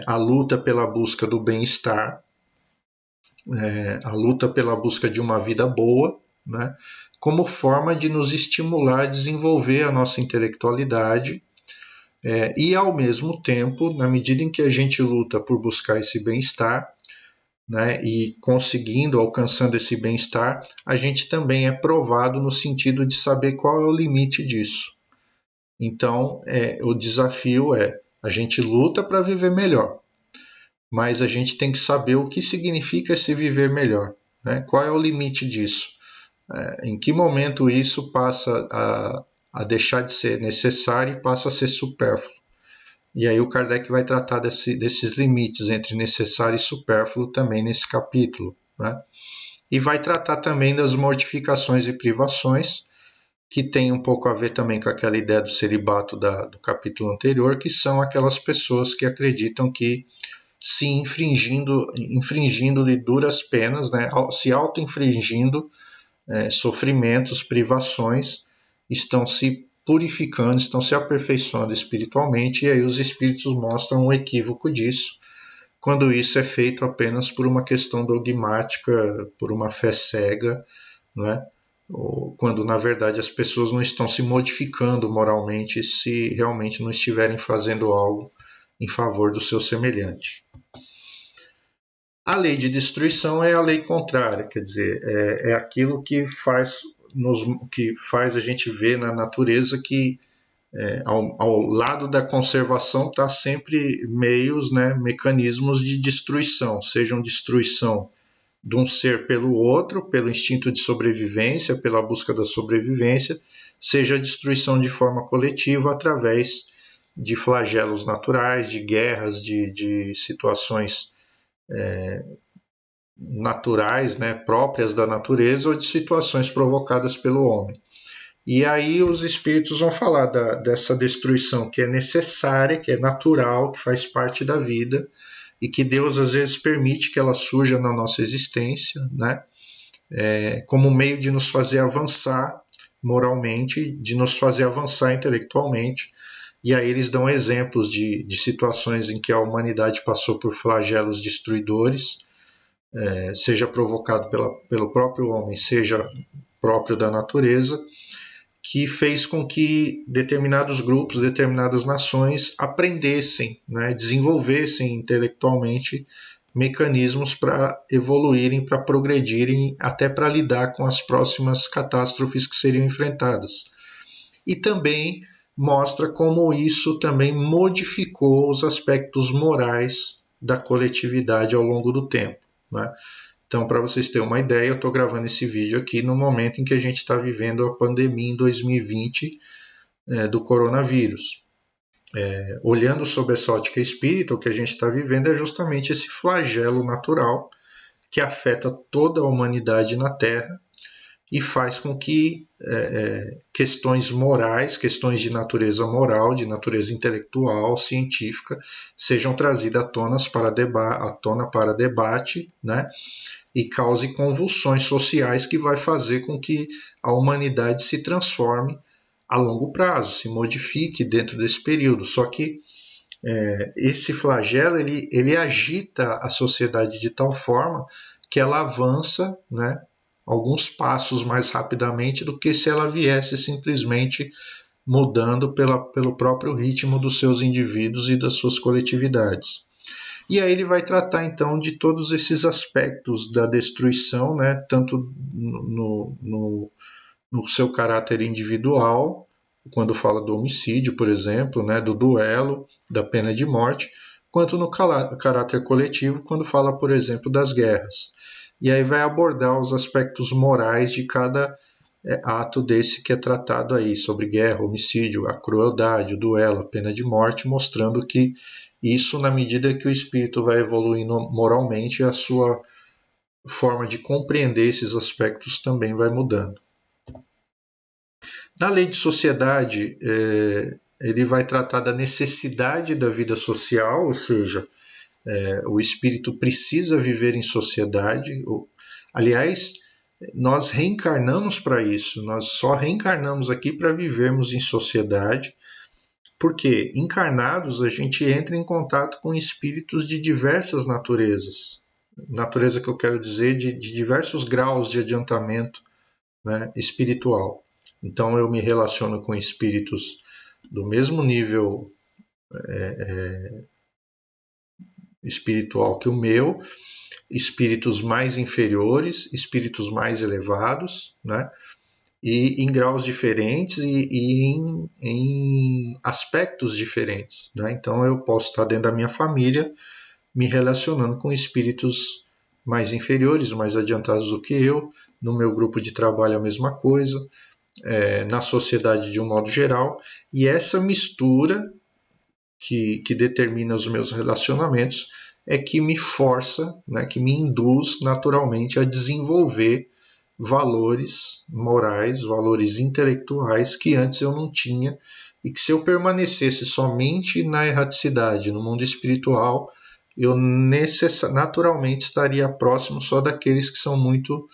S1: a luta pela busca do bem-estar, a luta pela busca de uma vida boa, né, como forma de nos estimular a desenvolver a nossa intelectualidade, e ao mesmo tempo, na medida em que a gente luta por buscar esse bem-estar, né, e conseguindo, alcançando esse bem-estar, a gente também é provado no sentido de saber qual é o limite disso. Então, o desafio a gente luta para viver melhor, mas a gente tem que saber o que significa esse viver melhor, né? Qual é o limite disso? Em que momento isso passa a deixar de ser necessário e passa a ser supérfluo? E aí o Kardec vai tratar desses limites entre necessário e supérfluo também nesse capítulo, né? e vai tratar também das mortificações e privações, que tem um pouco a ver também com aquela ideia do celibato do capítulo anterior, que são aquelas pessoas que acreditam que se infringindo de duras penas, né, se auto-infringindo sofrimentos, privações, estão se purificando, estão se aperfeiçoando espiritualmente, e aí os espíritos mostram um equívoco disso, quando isso é feito apenas por uma questão dogmática, por uma fé cega, né? Ou quando na verdade as pessoas não estão se modificando moralmente se realmente não estiverem fazendo algo em favor do seu semelhante. A lei de destruição é a lei contrária, quer dizer, é aquilo que faz a gente ver na natureza que ao lado da conservação está sempre meios, né, mecanismos de destruição, sejam destruição de um ser pelo outro, pelo instinto de sobrevivência, pela busca da sobrevivência, seja a destruição de forma coletiva através de flagelos naturais, de guerras, de situações naturais, né, próprias da natureza, ou de situações provocadas pelo homem. E aí os espíritos vão falar dessa destruição que é necessária, que é natural, que faz parte da vida, e que Deus às vezes permite que ela surja na nossa existência, né? Como meio de nos fazer avançar moralmente, de nos fazer avançar intelectualmente. E aí eles dão exemplos de situações em que a humanidade passou por flagelos destruidores, seja provocado pelo próprio homem, seja próprio da natureza, que fez com que determinados grupos, determinadas nações aprendessem, né, desenvolvessem intelectualmente mecanismos para evoluírem, para progredirem, até para lidar com as próximas catástrofes que seriam enfrentadas. E também mostra como isso também modificou os aspectos morais da coletividade ao longo do tempo, né? Então, para vocês terem uma ideia, eu estou gravando esse vídeo aqui no momento em que a gente está vivendo a pandemia em 2020 do coronavírus. Olhando sob essa ótica espírita, o que a gente está vivendo é justamente esse flagelo natural que afeta toda a humanidade na Terra e faz com que questões morais, questões de natureza moral, de natureza intelectual, científica, sejam trazidas à tona para debate, né? E cause convulsões sociais que vai fazer com que a humanidade se transforme a longo prazo, se modifique dentro desse período. Só que esse flagelo ele agita a sociedade de tal forma que ela avança, né, alguns passos mais rapidamente do que se ela viesse simplesmente mudando pelo próprio ritmo dos seus indivíduos e das suas coletividades. E aí ele vai tratar então de todos esses aspectos da destruição, né, tanto no seu caráter individual, quando fala do homicídio, por exemplo, né, do duelo, da pena de morte, quanto no caráter coletivo, quando fala, por exemplo, das guerras. E aí vai abordar os aspectos morais de cada ato desse que é tratado aí, sobre guerra, homicídio, a crueldade, o duelo, a pena de morte, mostrando que isso, na medida que o espírito vai evoluindo moralmente, a sua forma de compreender esses aspectos também vai mudando. Na lei de sociedade, ele vai tratar da necessidade da vida social, ou seja, o espírito precisa viver em sociedade. Aliás, nós reencarnamos para isso, nós só reencarnamos aqui para vivermos em sociedade, porque encarnados a gente entra em contato com espíritos de diversas naturezas. Natureza que eu quero dizer de diversos graus de adiantamento, né, espiritual. Então eu me relaciono com espíritos do mesmo nível espiritual que o meu, espíritos mais inferiores, espíritos mais elevados, né? E em graus diferentes e em aspectos diferentes, né? Então eu posso estar dentro da minha família me relacionando com espíritos mais inferiores, mais adiantados do que eu, no meu grupo de trabalho a mesma coisa, na sociedade de um modo geral, e essa mistura que determina os meus relacionamentos é que me força, né, que me induz naturalmente a desenvolver valores morais, valores intelectuais que antes eu não tinha, e que se eu permanecesse somente na erraticidade, no mundo espiritual, eu naturalmente estaria próximo só daqueles que são muito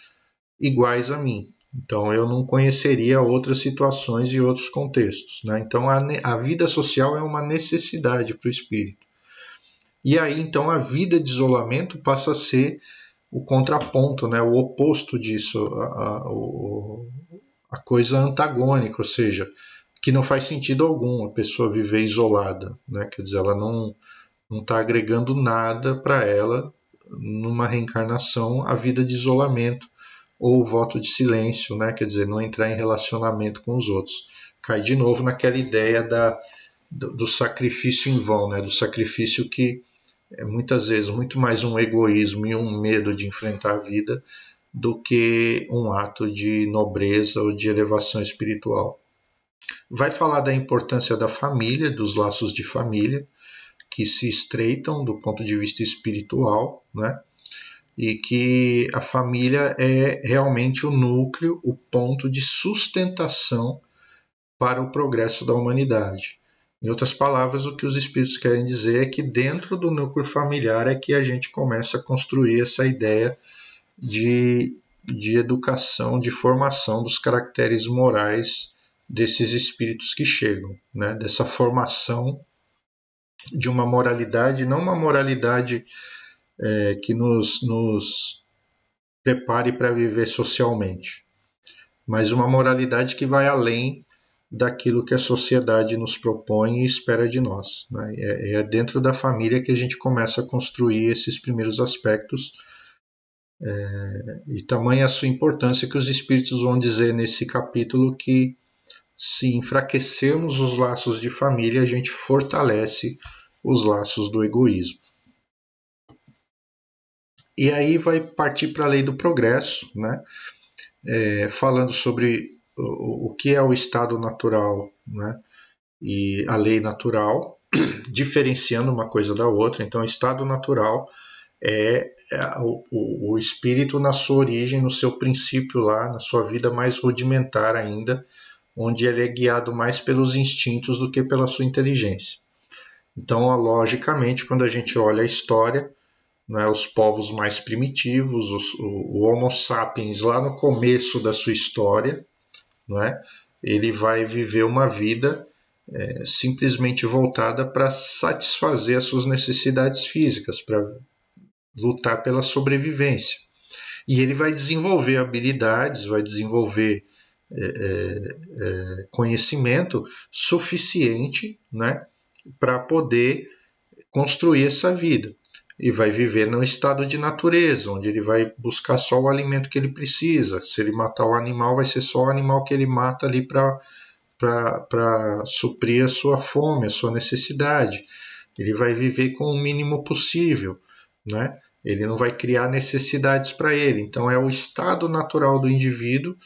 S1: iguais a mim. Então eu não conheceria outras situações e outros contextos, né? Então a vida social é uma necessidade para o espírito. E aí então a vida de isolamento passa a ser o contraponto, né? O oposto disso, a coisa antagônica, ou seja, que não faz sentido algum a pessoa viver isolada, né? Quer dizer, ela não está agregando nada para ela numa reencarnação a vida de isolamento ou o voto de silêncio, né? Quer dizer, não entrar em relacionamento com os outros. Cai de novo naquela ideia do sacrifício em vão, né? Do sacrifício que é muitas vezes muito mais um egoísmo e um medo de enfrentar a vida do que um ato de nobreza ou de elevação espiritual. Vai falar da importância da família, dos laços de família, que se estreitam do ponto de vista espiritual, né? E que a família é realmente o núcleo, o ponto de sustentação para o progresso da humanidade. Em outras palavras, o que os espíritos querem dizer é que dentro do núcleo familiar é que a gente começa a construir essa ideia de educação, de formação dos caracteres morais desses espíritos que chegam, né? Dessa formação de uma moralidade, não uma moralidade que nos prepare para viver socialmente, mas uma moralidade que vai além daquilo que a sociedade nos propõe e espera de nós, né? É dentro da família que a gente começa a construir esses primeiros aspectos, e tamanha a sua importância que os espíritos vão dizer nesse capítulo que se enfraquecermos os laços de família, a gente fortalece os laços do egoísmo. E aí vai partir para a lei do progresso, né? Falando sobre o que é o estado natural, né? E a lei natural, diferenciando uma coisa da outra. Então, o estado natural é o espírito na sua origem, no seu princípio lá, na sua vida mais rudimentar ainda, onde ele é guiado mais pelos instintos do que pela sua inteligência. Então, logicamente, quando a gente olha a história, né, os povos mais primitivos, o Homo sapiens lá no começo da sua história, né, ele vai viver uma vida simplesmente voltada para satisfazer as suas necessidades físicas, para lutar pela sobrevivência. E ele vai desenvolver habilidades, vai desenvolver conhecimento suficiente, né, para poder construir essa vida. E vai viver num estado de natureza, onde ele vai buscar só o alimento que ele precisa. Se ele matar o animal, vai ser só o animal que ele mata ali para suprir a sua fome, a sua necessidade. Ele vai viver com o mínimo possível, né? Ele não vai criar necessidades para ele. Então é o estado natural do indivíduo,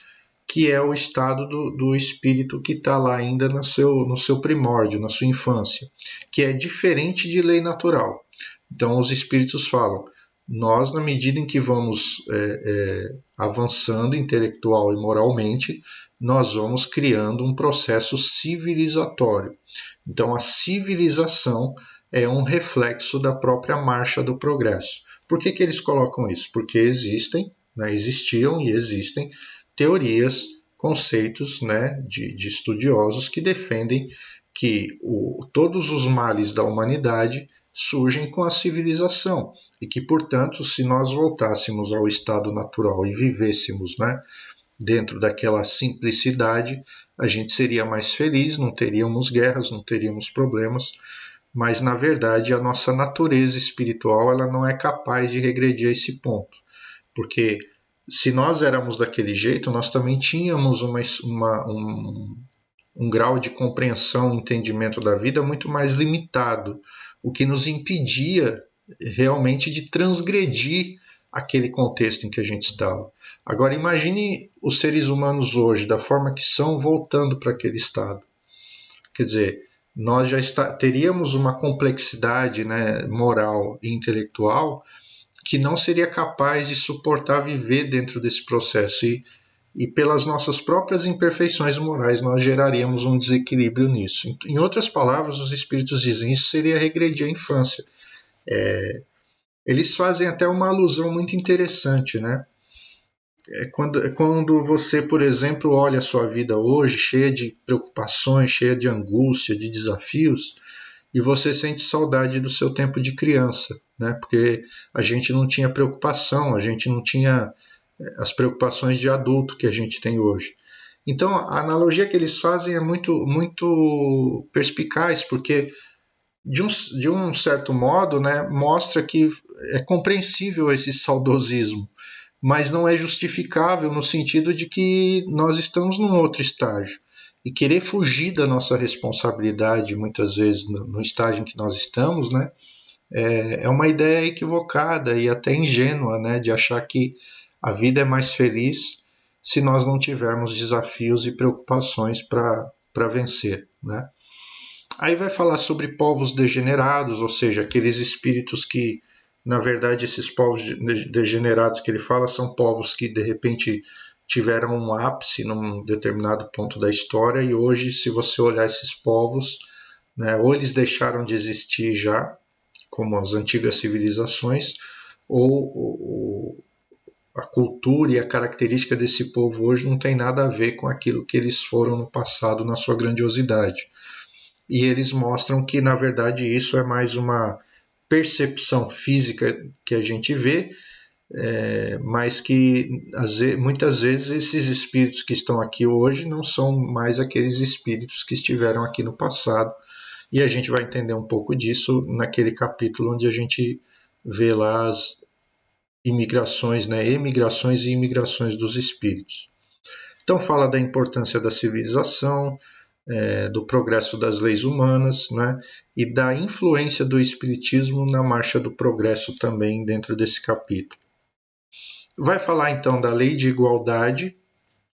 S1: que é o estado do espírito que está lá ainda no seu primórdio, na sua infância, que é diferente de lei natural. Então os espíritos falam, nós, na medida em que vamos avançando intelectual e moralmente, nós vamos criando um processo civilizatório. Então a civilização é um reflexo da própria marcha do progresso. Por que eles colocam isso? Porque existiam e existem teorias, conceitos, né, de estudiosos que defendem que todos os males da humanidade surgem com a civilização e que, portanto, se nós voltássemos ao estado natural e vivêssemos, né, dentro daquela simplicidade, a gente seria mais feliz, não teríamos guerras, não teríamos problemas, mas, na verdade, a nossa natureza espiritual ela não é capaz de regredir a esse ponto, porque se nós éramos daquele jeito, nós também tínhamos um grau de compreensão e entendimento da vida muito mais limitado, o que nos impedia realmente de transgredir aquele contexto em que a gente estava. Agora imagine os seres humanos hoje, da forma que são, voltando para aquele estado. Quer dizer, nós teríamos uma complexidade, né, moral e intelectual que não seria capaz de suportar viver dentro desse processo. E pelas nossas próprias imperfeições morais, nós geraríamos um desequilíbrio nisso. Em outras palavras, os espíritos dizem isso seria regredir à infância. Eles fazem até uma alusão muito interessante, né? Quando você, por exemplo, olha a sua vida hoje, cheia de preocupações, cheia de angústia, de desafios, e você sente saudade do seu tempo de criança, né? Porque a gente não tinha preocupação, a gente não tinha as preocupações de adulto que a gente tem hoje. Então, a analogia que eles fazem é muito, muito perspicaz, porque de um certo modo, né, mostra que é compreensível esse saudosismo, mas não é justificável no sentido de que nós estamos num outro estágio. E querer fugir da nossa responsabilidade, muitas vezes, no estágio em que nós estamos, né, é uma ideia equivocada e até ingênua, né, de achar que a vida é mais feliz se nós não tivermos desafios e preocupações para vencer, né? Aí vai falar sobre povos degenerados, ou seja, aqueles espíritos que, na verdade, esses povos degenerados que ele fala são povos que, de repente, tiveram um ápice num determinado ponto da história e hoje, se você olhar esses povos, né, ou eles deixaram de existir já, como as antigas civilizações, ou a cultura e a característica desse povo hoje não tem nada a ver com aquilo que eles foram no passado na sua grandiosidade. E eles mostram que, na verdade, isso é mais uma percepção física que a gente vê, mas que muitas vezes esses espíritos que estão aqui hoje não são mais aqueles espíritos que estiveram aqui no passado. E a gente vai entender um pouco disso naquele capítulo onde a gente vê lá as imigrações, né, emigrações e imigrações dos espíritos. Então fala da importância da civilização, do progresso das leis humanas, né, e da influência do espiritismo na marcha do progresso também dentro desse capítulo. Vai falar então da lei de igualdade,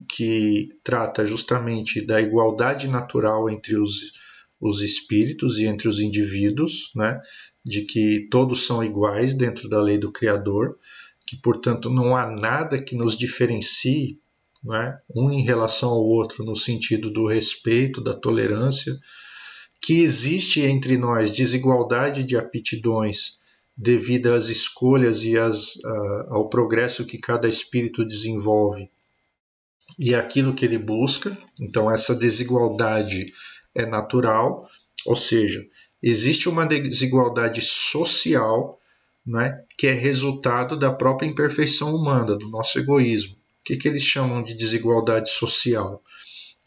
S1: que trata justamente da igualdade natural entre os espíritos e entre os indivíduos, né, de que todos são iguais dentro da lei do Criador, que, portanto, não há nada que nos diferencie, né, um em relação ao outro, no sentido do respeito, da tolerância, que existe entre nós desigualdade de aptidões devido às escolhas e ao progresso que cada espírito desenvolve e aquilo que ele busca. Então, essa desigualdade é natural, ou seja, existe uma desigualdade social, né, que é resultado da própria imperfeição humana, do nosso egoísmo. O que eles chamam de desigualdade social?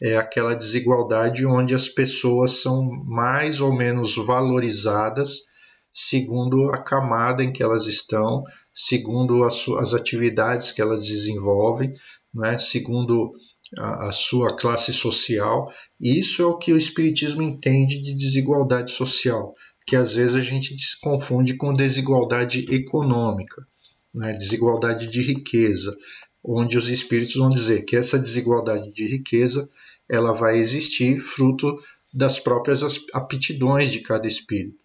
S1: É aquela desigualdade onde as pessoas são mais ou menos valorizadas segundo a camada em que elas estão, segundo as atividades que elas desenvolvem, né, segundo a sua classe social. E isso é o que o Espiritismo entende de desigualdade social, que às vezes a gente se confunde com desigualdade econômica, né, desigualdade de riqueza, onde os espíritos vão dizer que essa desigualdade de riqueza ela vai existir fruto das próprias aptidões de cada espírito.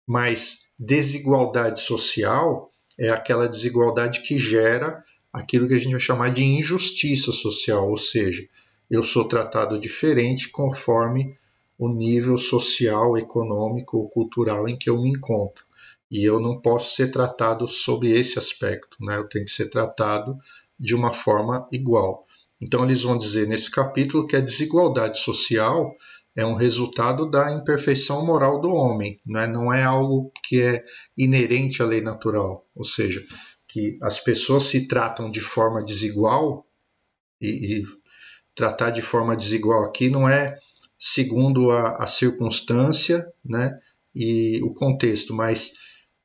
S1: Mas desigualdade social é aquela desigualdade que gera aquilo que a gente vai chamar de injustiça social, ou seja, eu sou tratado diferente conforme o nível social, econômico ou cultural em que eu me encontro. E eu não posso ser tratado sob esse aspecto, né? Eu tenho que ser tratado de uma forma igual. Então, eles vão dizer nesse capítulo que a desigualdade social é um resultado da imperfeição moral do homem, né? Não é algo que é inerente à lei natural, ou seja, que as pessoas se tratam de forma desigual e tratar de forma desigual aqui não é segundo a circunstância, né, e o contexto, mas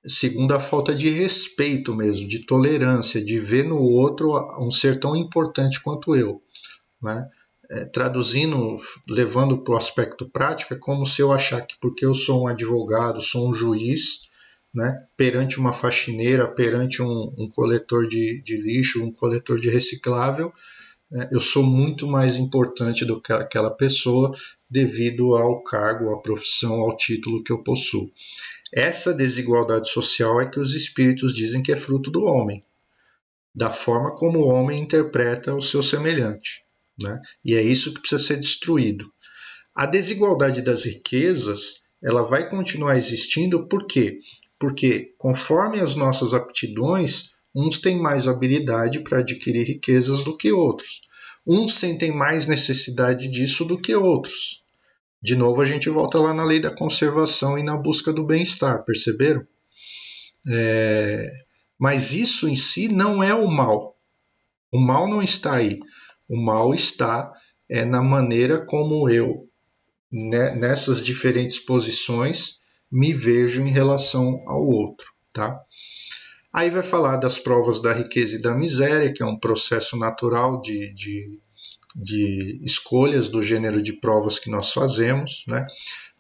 S1: segundo a falta de respeito mesmo, de tolerância, de ver no outro um ser tão importante quanto eu, né? Traduzindo, levando para o aspecto prático, é como se eu achar que porque eu sou um advogado, sou um juiz, né, perante uma faxineira, perante um coletor de lixo, um coletor de reciclável, eu sou muito mais importante do que aquela pessoa devido ao cargo, à profissão, ao título que eu possuo. Essa desigualdade social é que os espíritos dizem que é fruto do homem, da forma como o homem interpreta o seu semelhante, né? E é isso que precisa ser destruído. A desigualdade das riquezas, ela vai continuar existindo, por quê? Porque conforme as nossas aptidões, uns têm mais habilidade para adquirir riquezas do que outros. Uns sentem mais necessidade disso do que outros. De novo, a gente volta lá na lei da conservação e na busca do bem-estar, perceberam? Mas isso em si não é o mal. O mal não está aí. O mal está na maneira como eu, nessas diferentes posições, me vejo em relação ao outro, tá? Aí vai falar das provas da riqueza e da miséria, que é um processo natural de escolhas do gênero de provas que nós fazemos, né?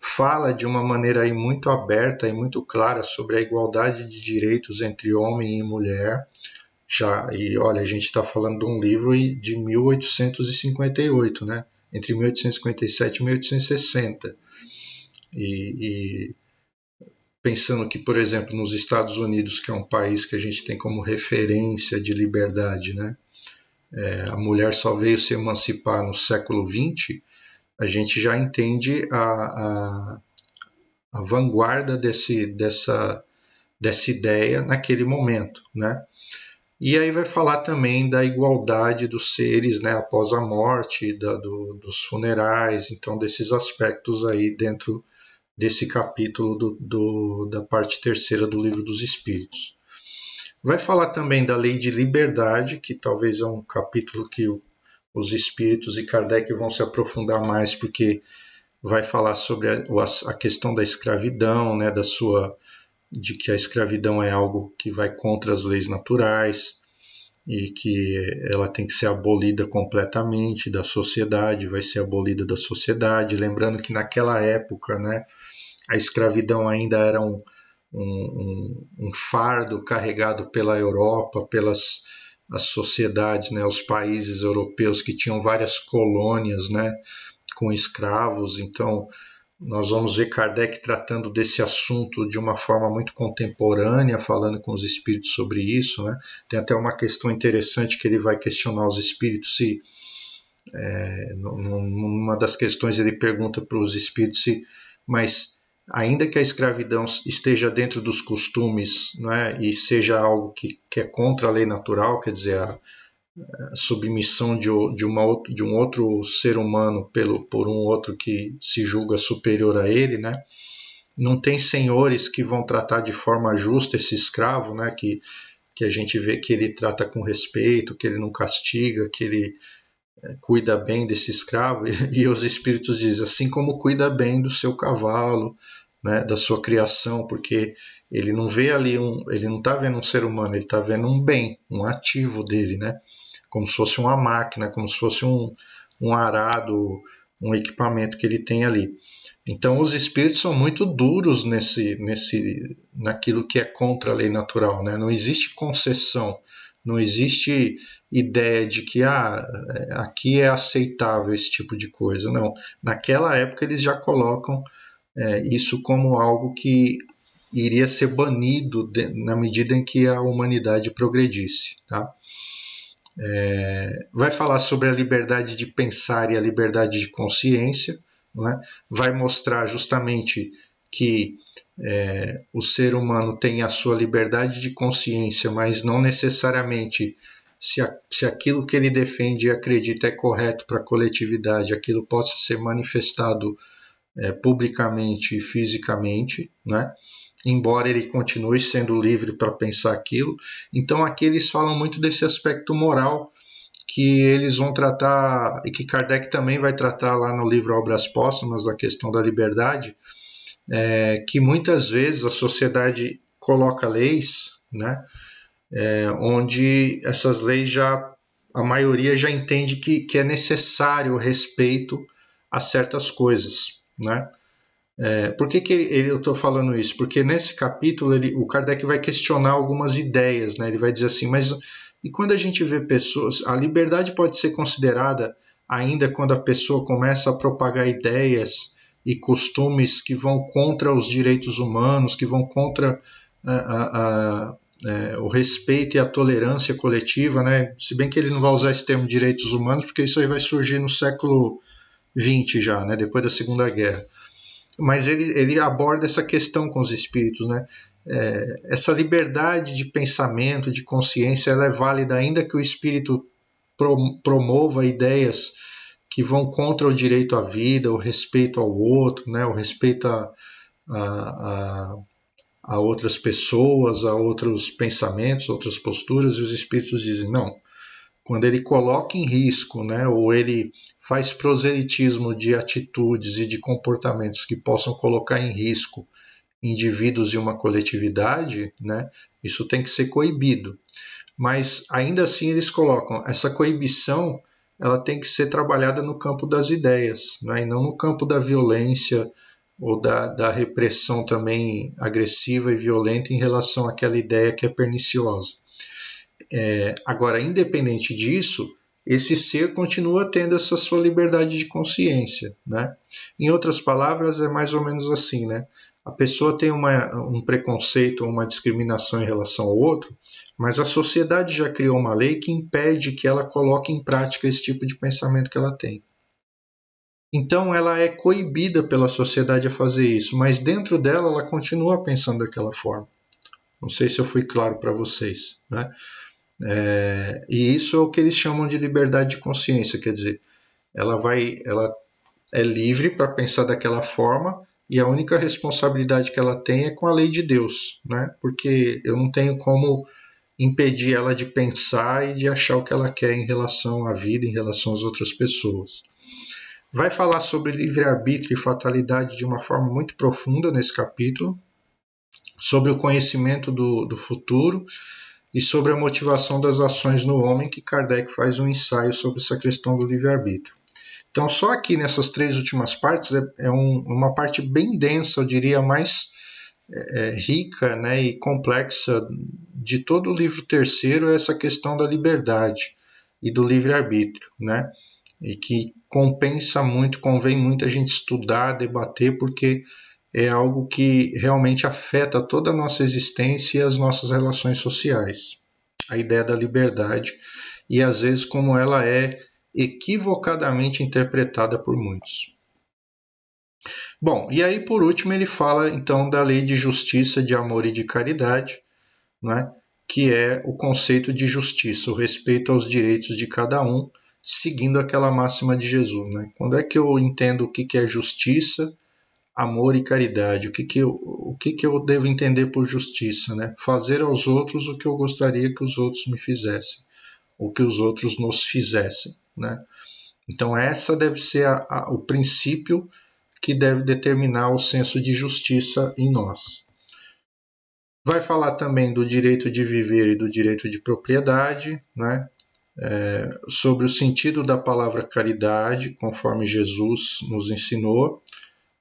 S1: Fala de uma maneira aí muito aberta e muito clara sobre a igualdade de direitos entre homem e mulher. E olha, a gente está falando de um livro de 1858, né? Entre 1857 e 1860. E pensando que, por exemplo, nos Estados Unidos, que é um país que a gente tem como referência de liberdade, né? A mulher só veio se emancipar no século XX, a gente já entende a vanguarda dessa ideia naquele momento, né? E aí vai falar também da igualdade dos seres, né, após a morte, dos funerais, então desses aspectos aí dentro desse capítulo da parte terceira do Livro dos Espíritos. Vai falar também da lei de liberdade, que talvez é um capítulo que os espíritos e Kardec vão se aprofundar mais, porque vai falar sobre a questão da escravidão, né, de que a escravidão é algo que vai contra as leis naturais e que ela tem que ser abolida completamente da sociedade, vai ser abolida da sociedade. Lembrando que naquela época, né, a escravidão ainda era um fardo carregado pela Europa, pelas as sociedades, né, os países europeus que tinham várias colônias, né, com escravos. Então, nós vamos ver Kardec tratando desse assunto de uma forma muito contemporânea, falando com os espíritos sobre isso, né? Tem até uma questão interessante que ele vai questionar os espíritos se numa das questões ele pergunta para os espíritos mas ainda que a escravidão esteja dentro dos costumes, né, e seja algo que é contra a lei natural, quer dizer, a submissão de um outro ser humano por um outro que se julga superior a ele, né? Não tem senhores que vão tratar de forma justa esse escravo, né? Que a gente vê que ele trata com respeito, que ele não castiga, que ele cuida bem desse escravo. E os espíritos dizem, assim como cuida bem do seu cavalo, né, da sua criação, porque ele não vê ali ele não está vendo um ser humano, ele está vendo um bem, um ativo dele, né? Como se fosse uma máquina, como se fosse um arado, um equipamento que ele tem ali. Então os espíritos são muito duros naquilo que é contra a lei natural, né? Não existe concessão, não existe ideia de que aqui é aceitável esse tipo de coisa, não. Naquela época eles já colocam isso como algo que iria ser banido na medida em que a humanidade progredisse, tá? Vai falar sobre a liberdade de pensar e a liberdade de consciência, né? Vai mostrar justamente que o ser humano tem a sua liberdade de consciência, mas não necessariamente se aquilo que ele defende e acredita é correto para a coletividade, aquilo possa ser manifestado publicamente e fisicamente, né? Embora ele continue sendo livre para pensar aquilo. Então aqui eles falam muito desse aspecto moral que eles vão tratar, e que Kardec também vai tratar lá no livro Obras Póstumas, da questão da liberdade, que muitas vezes a sociedade coloca leis, né, onde essas leis a maioria já entende que é necessário o respeito a certas coisas, né? Por que eu estou falando isso? Porque nesse capítulo o Kardec vai questionar algumas ideias, né? Ele vai dizer assim, mas E quando a gente vê pessoas, a liberdade pode ser considerada ainda quando a pessoa começa a propagar ideias e costumes que vão contra os direitos humanos, que vão contra o respeito e a tolerância coletiva, né? Se bem que ele não vai usar esse termo direitos humanos, porque isso aí vai surgir no século XX já, né? Depois da Segunda Guerra. Mas ele aborda essa questão com os espíritos, né? Essa liberdade de pensamento, de consciência, ela é válida ainda que o espírito promova ideias que vão contra o direito à vida, o respeito ao outro, né? O respeito a outras pessoas, a outros pensamentos, outras posturas, e os espíritos dizem não. Quando ele coloca em risco, né, ou ele faz proselitismo de atitudes e de comportamentos que possam colocar em risco indivíduos e uma coletividade, né, isso tem que ser coibido. Mas ainda assim eles colocam essa coibição, ela tem que ser trabalhada no campo das ideias, né, e não no campo da violência ou da repressão também agressiva e violenta em relação àquela ideia que é perniciosa. Agora, independente disso, esse ser continua tendo essa sua liberdade de consciência, né? Em outras palavras, é mais ou menos assim, né? A pessoa tem um preconceito, uma discriminação em relação ao outro, mas a sociedade já criou uma lei que impede que ela coloque em prática esse tipo de pensamento que ela tem. Então ela é coibida pela sociedade a fazer isso, mas dentro dela ela continua pensando daquela forma. Não sei se eu fui claro para vocês, né? E isso é o que eles chamam de liberdade de consciência, quer dizer, ela é livre para pensar daquela forma e a única responsabilidade que ela tem é com a lei de Deus, né? Porque eu não tenho como impedir ela de pensar e de achar o que ela quer em relação à vida, em relação às outras pessoas. Vai falar sobre livre-arbítrio e fatalidade de uma forma muito profunda nesse capítulo, sobre o conhecimento do futuro e sobre a motivação das ações no homem, que Kardec faz um ensaio sobre essa questão do livre-arbítrio. Então, só aqui nessas 3 últimas partes uma parte bem densa, eu diria, mais rica, né, e complexa de todo o livro terceiro, é essa questão da liberdade e do livre-arbítrio, né? E que compensa muito, convém muito a gente estudar, debater, porque é algo que realmente afeta toda a nossa existência e as nossas relações sociais. A ideia da liberdade e às vezes como ela é equivocadamente interpretada por muitos. Bom, e aí por último ele fala então da lei de justiça, de amor e de caridade, né? Que é o conceito de justiça, o respeito aos direitos de cada um, seguindo aquela máxima de Jesus. Né? Quando é que eu entendo o que é justiça, amor e caridade? O que eu devo entender por justiça? Né? Fazer aos outros o que eu gostaria que os outros me fizessem, ou que os outros nos fizessem. Né? Então essa deve ser o princípio que deve determinar o senso de justiça em nós. Vai falar também do direito de viver e do direito de propriedade, né? Sobre o sentido da palavra caridade, conforme Jesus nos ensinou,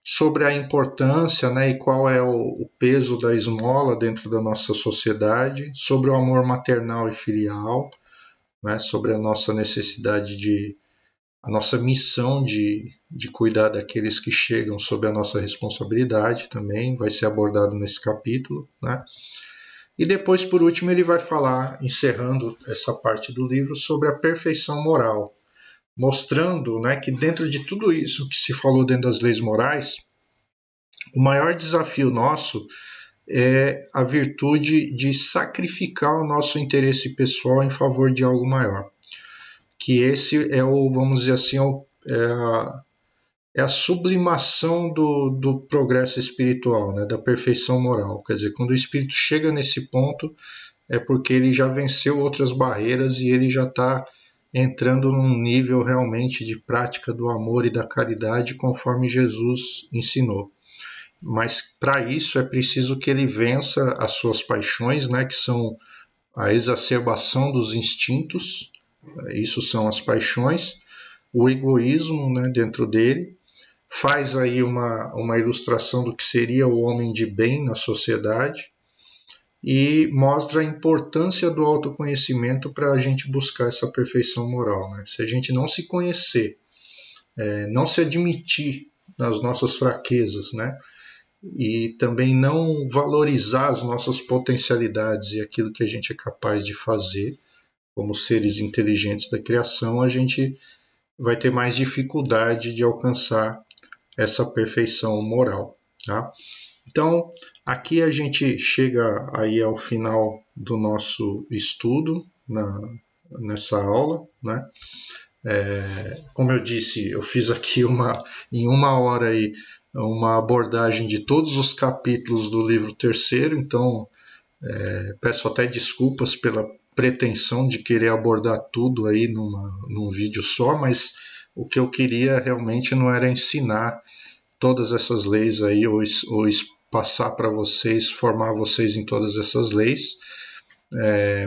S1: sobre a importância, né, e qual é o peso da esmola dentro da nossa sociedade, sobre o amor maternal e filial, né, sobre a nossa necessidade a nossa missão de cuidar daqueles que chegam sob a nossa responsabilidade também, vai ser abordado nesse capítulo, né? E depois, por último, ele vai falar, encerrando essa parte do livro, sobre a perfeição moral, mostrando, né, que dentro de tudo isso que se falou dentro das leis morais, o maior desafio nosso é a virtude de sacrificar o nosso interesse pessoal em favor de algo maior. Que esse é vamos dizer assim, é a sublimação do progresso espiritual, né, da perfeição moral. Quer dizer, quando o espírito chega nesse ponto, é porque ele já venceu outras barreiras e ele já está entrando num nível realmente de prática do amor e da caridade, conforme Jesus ensinou. Mas para isso é preciso que ele vença as suas paixões, né, que são a exacerbação dos instintos, isso são as paixões, o egoísmo, né, dentro dele, faz aí uma ilustração do que seria o homem de bem na sociedade, e mostra a importância do autoconhecimento para a gente buscar essa perfeição moral, né? Se a gente não se conhecer, não se admitir nas nossas fraquezas, né? E também não valorizar as nossas potencialidades e aquilo que a gente é capaz de fazer como seres inteligentes da criação, a gente vai ter mais dificuldade de alcançar essa perfeição moral, tá? Então, aqui a gente chega aí ao final do nosso estudo nessa aula, né? Como eu disse, eu fiz aqui em 1 hora aí, uma abordagem de todos os capítulos do livro terceiro, então peço até desculpas pela pretensão de querer abordar tudo aí num vídeo só, mas o que eu queria realmente não era ensinar todas essas leis aí, ou passar para vocês, formar vocês em todas essas leis,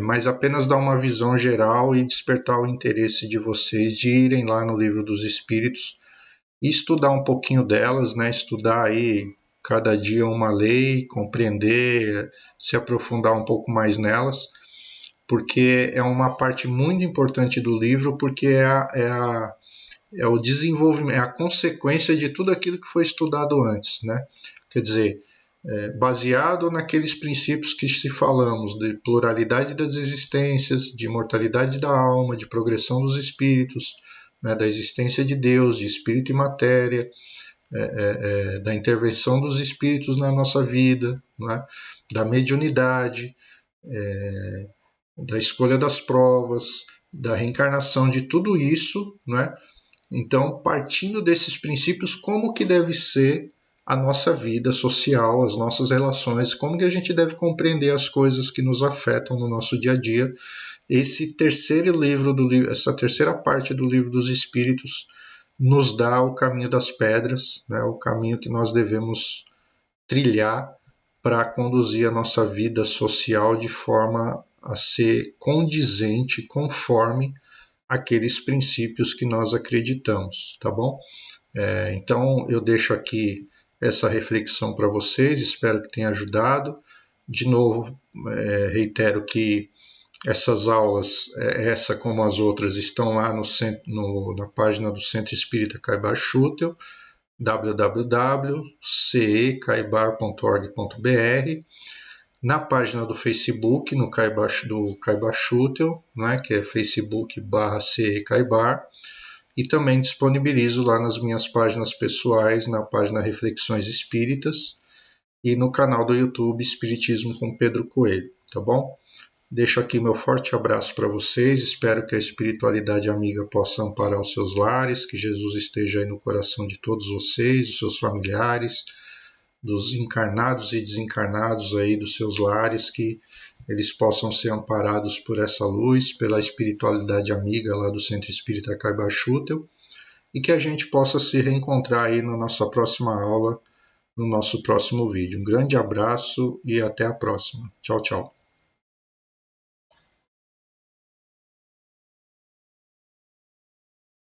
S1: mas apenas dar uma visão geral e despertar o interesse de vocês de irem lá no Livro dos Espíritos e estudar um pouquinho delas, né? Estudar aí cada dia uma lei, compreender, se aprofundar um pouco mais nelas, porque é uma parte muito importante do livro, porque é o desenvolvimento, é a consequência de tudo aquilo que foi estudado antes, né? Quer dizer, baseado naqueles princípios que se falamos de pluralidade das existências, de imortalidade da alma, de progressão dos espíritos, né, da existência de Deus, de espírito e matéria, da intervenção dos espíritos na nossa vida, né, da mediunidade, da escolha das provas, da reencarnação, de tudo isso, né? Então, partindo desses princípios, como que deve ser a nossa vida social, as nossas relações, como que a gente deve compreender as coisas que nos afetam no nosso dia a dia. Esse terceiro livro essa terceira parte do Livro dos Espíritos nos dá o caminho das pedras, né, o caminho que nós devemos trilhar para conduzir a nossa vida social de forma a ser condizente, conforme aqueles princípios que nós acreditamos, tá bom? Então eu deixo aqui essa reflexão para vocês, espero que tenha ajudado. De novo, reitero que essas aulas, essa como as outras, estão lá na página do Centro Espírita Caibar Schutel, www.cecaibar.org.br, na página do Facebook, do Caibar Schutel, né, que é facebook.com/cecaibar, e também disponibilizo lá nas minhas páginas pessoais, na página Reflexões Espíritas e no canal do YouTube Espiritismo com Pedro Coelho, tá bom? Deixo aqui meu forte abraço para vocês, espero que a espiritualidade amiga possa amparar os seus lares, que Jesus esteja aí no coração de todos vocês, dos seus familiares, dos encarnados e desencarnados aí dos seus lares, que eles possam ser amparados por essa luz, pela espiritualidade amiga lá do Centro Espírita Caibar Schutel, e que a gente possa se reencontrar aí na nossa próxima aula, no nosso próximo vídeo. Um grande abraço e até a próxima. Tchau, tchau.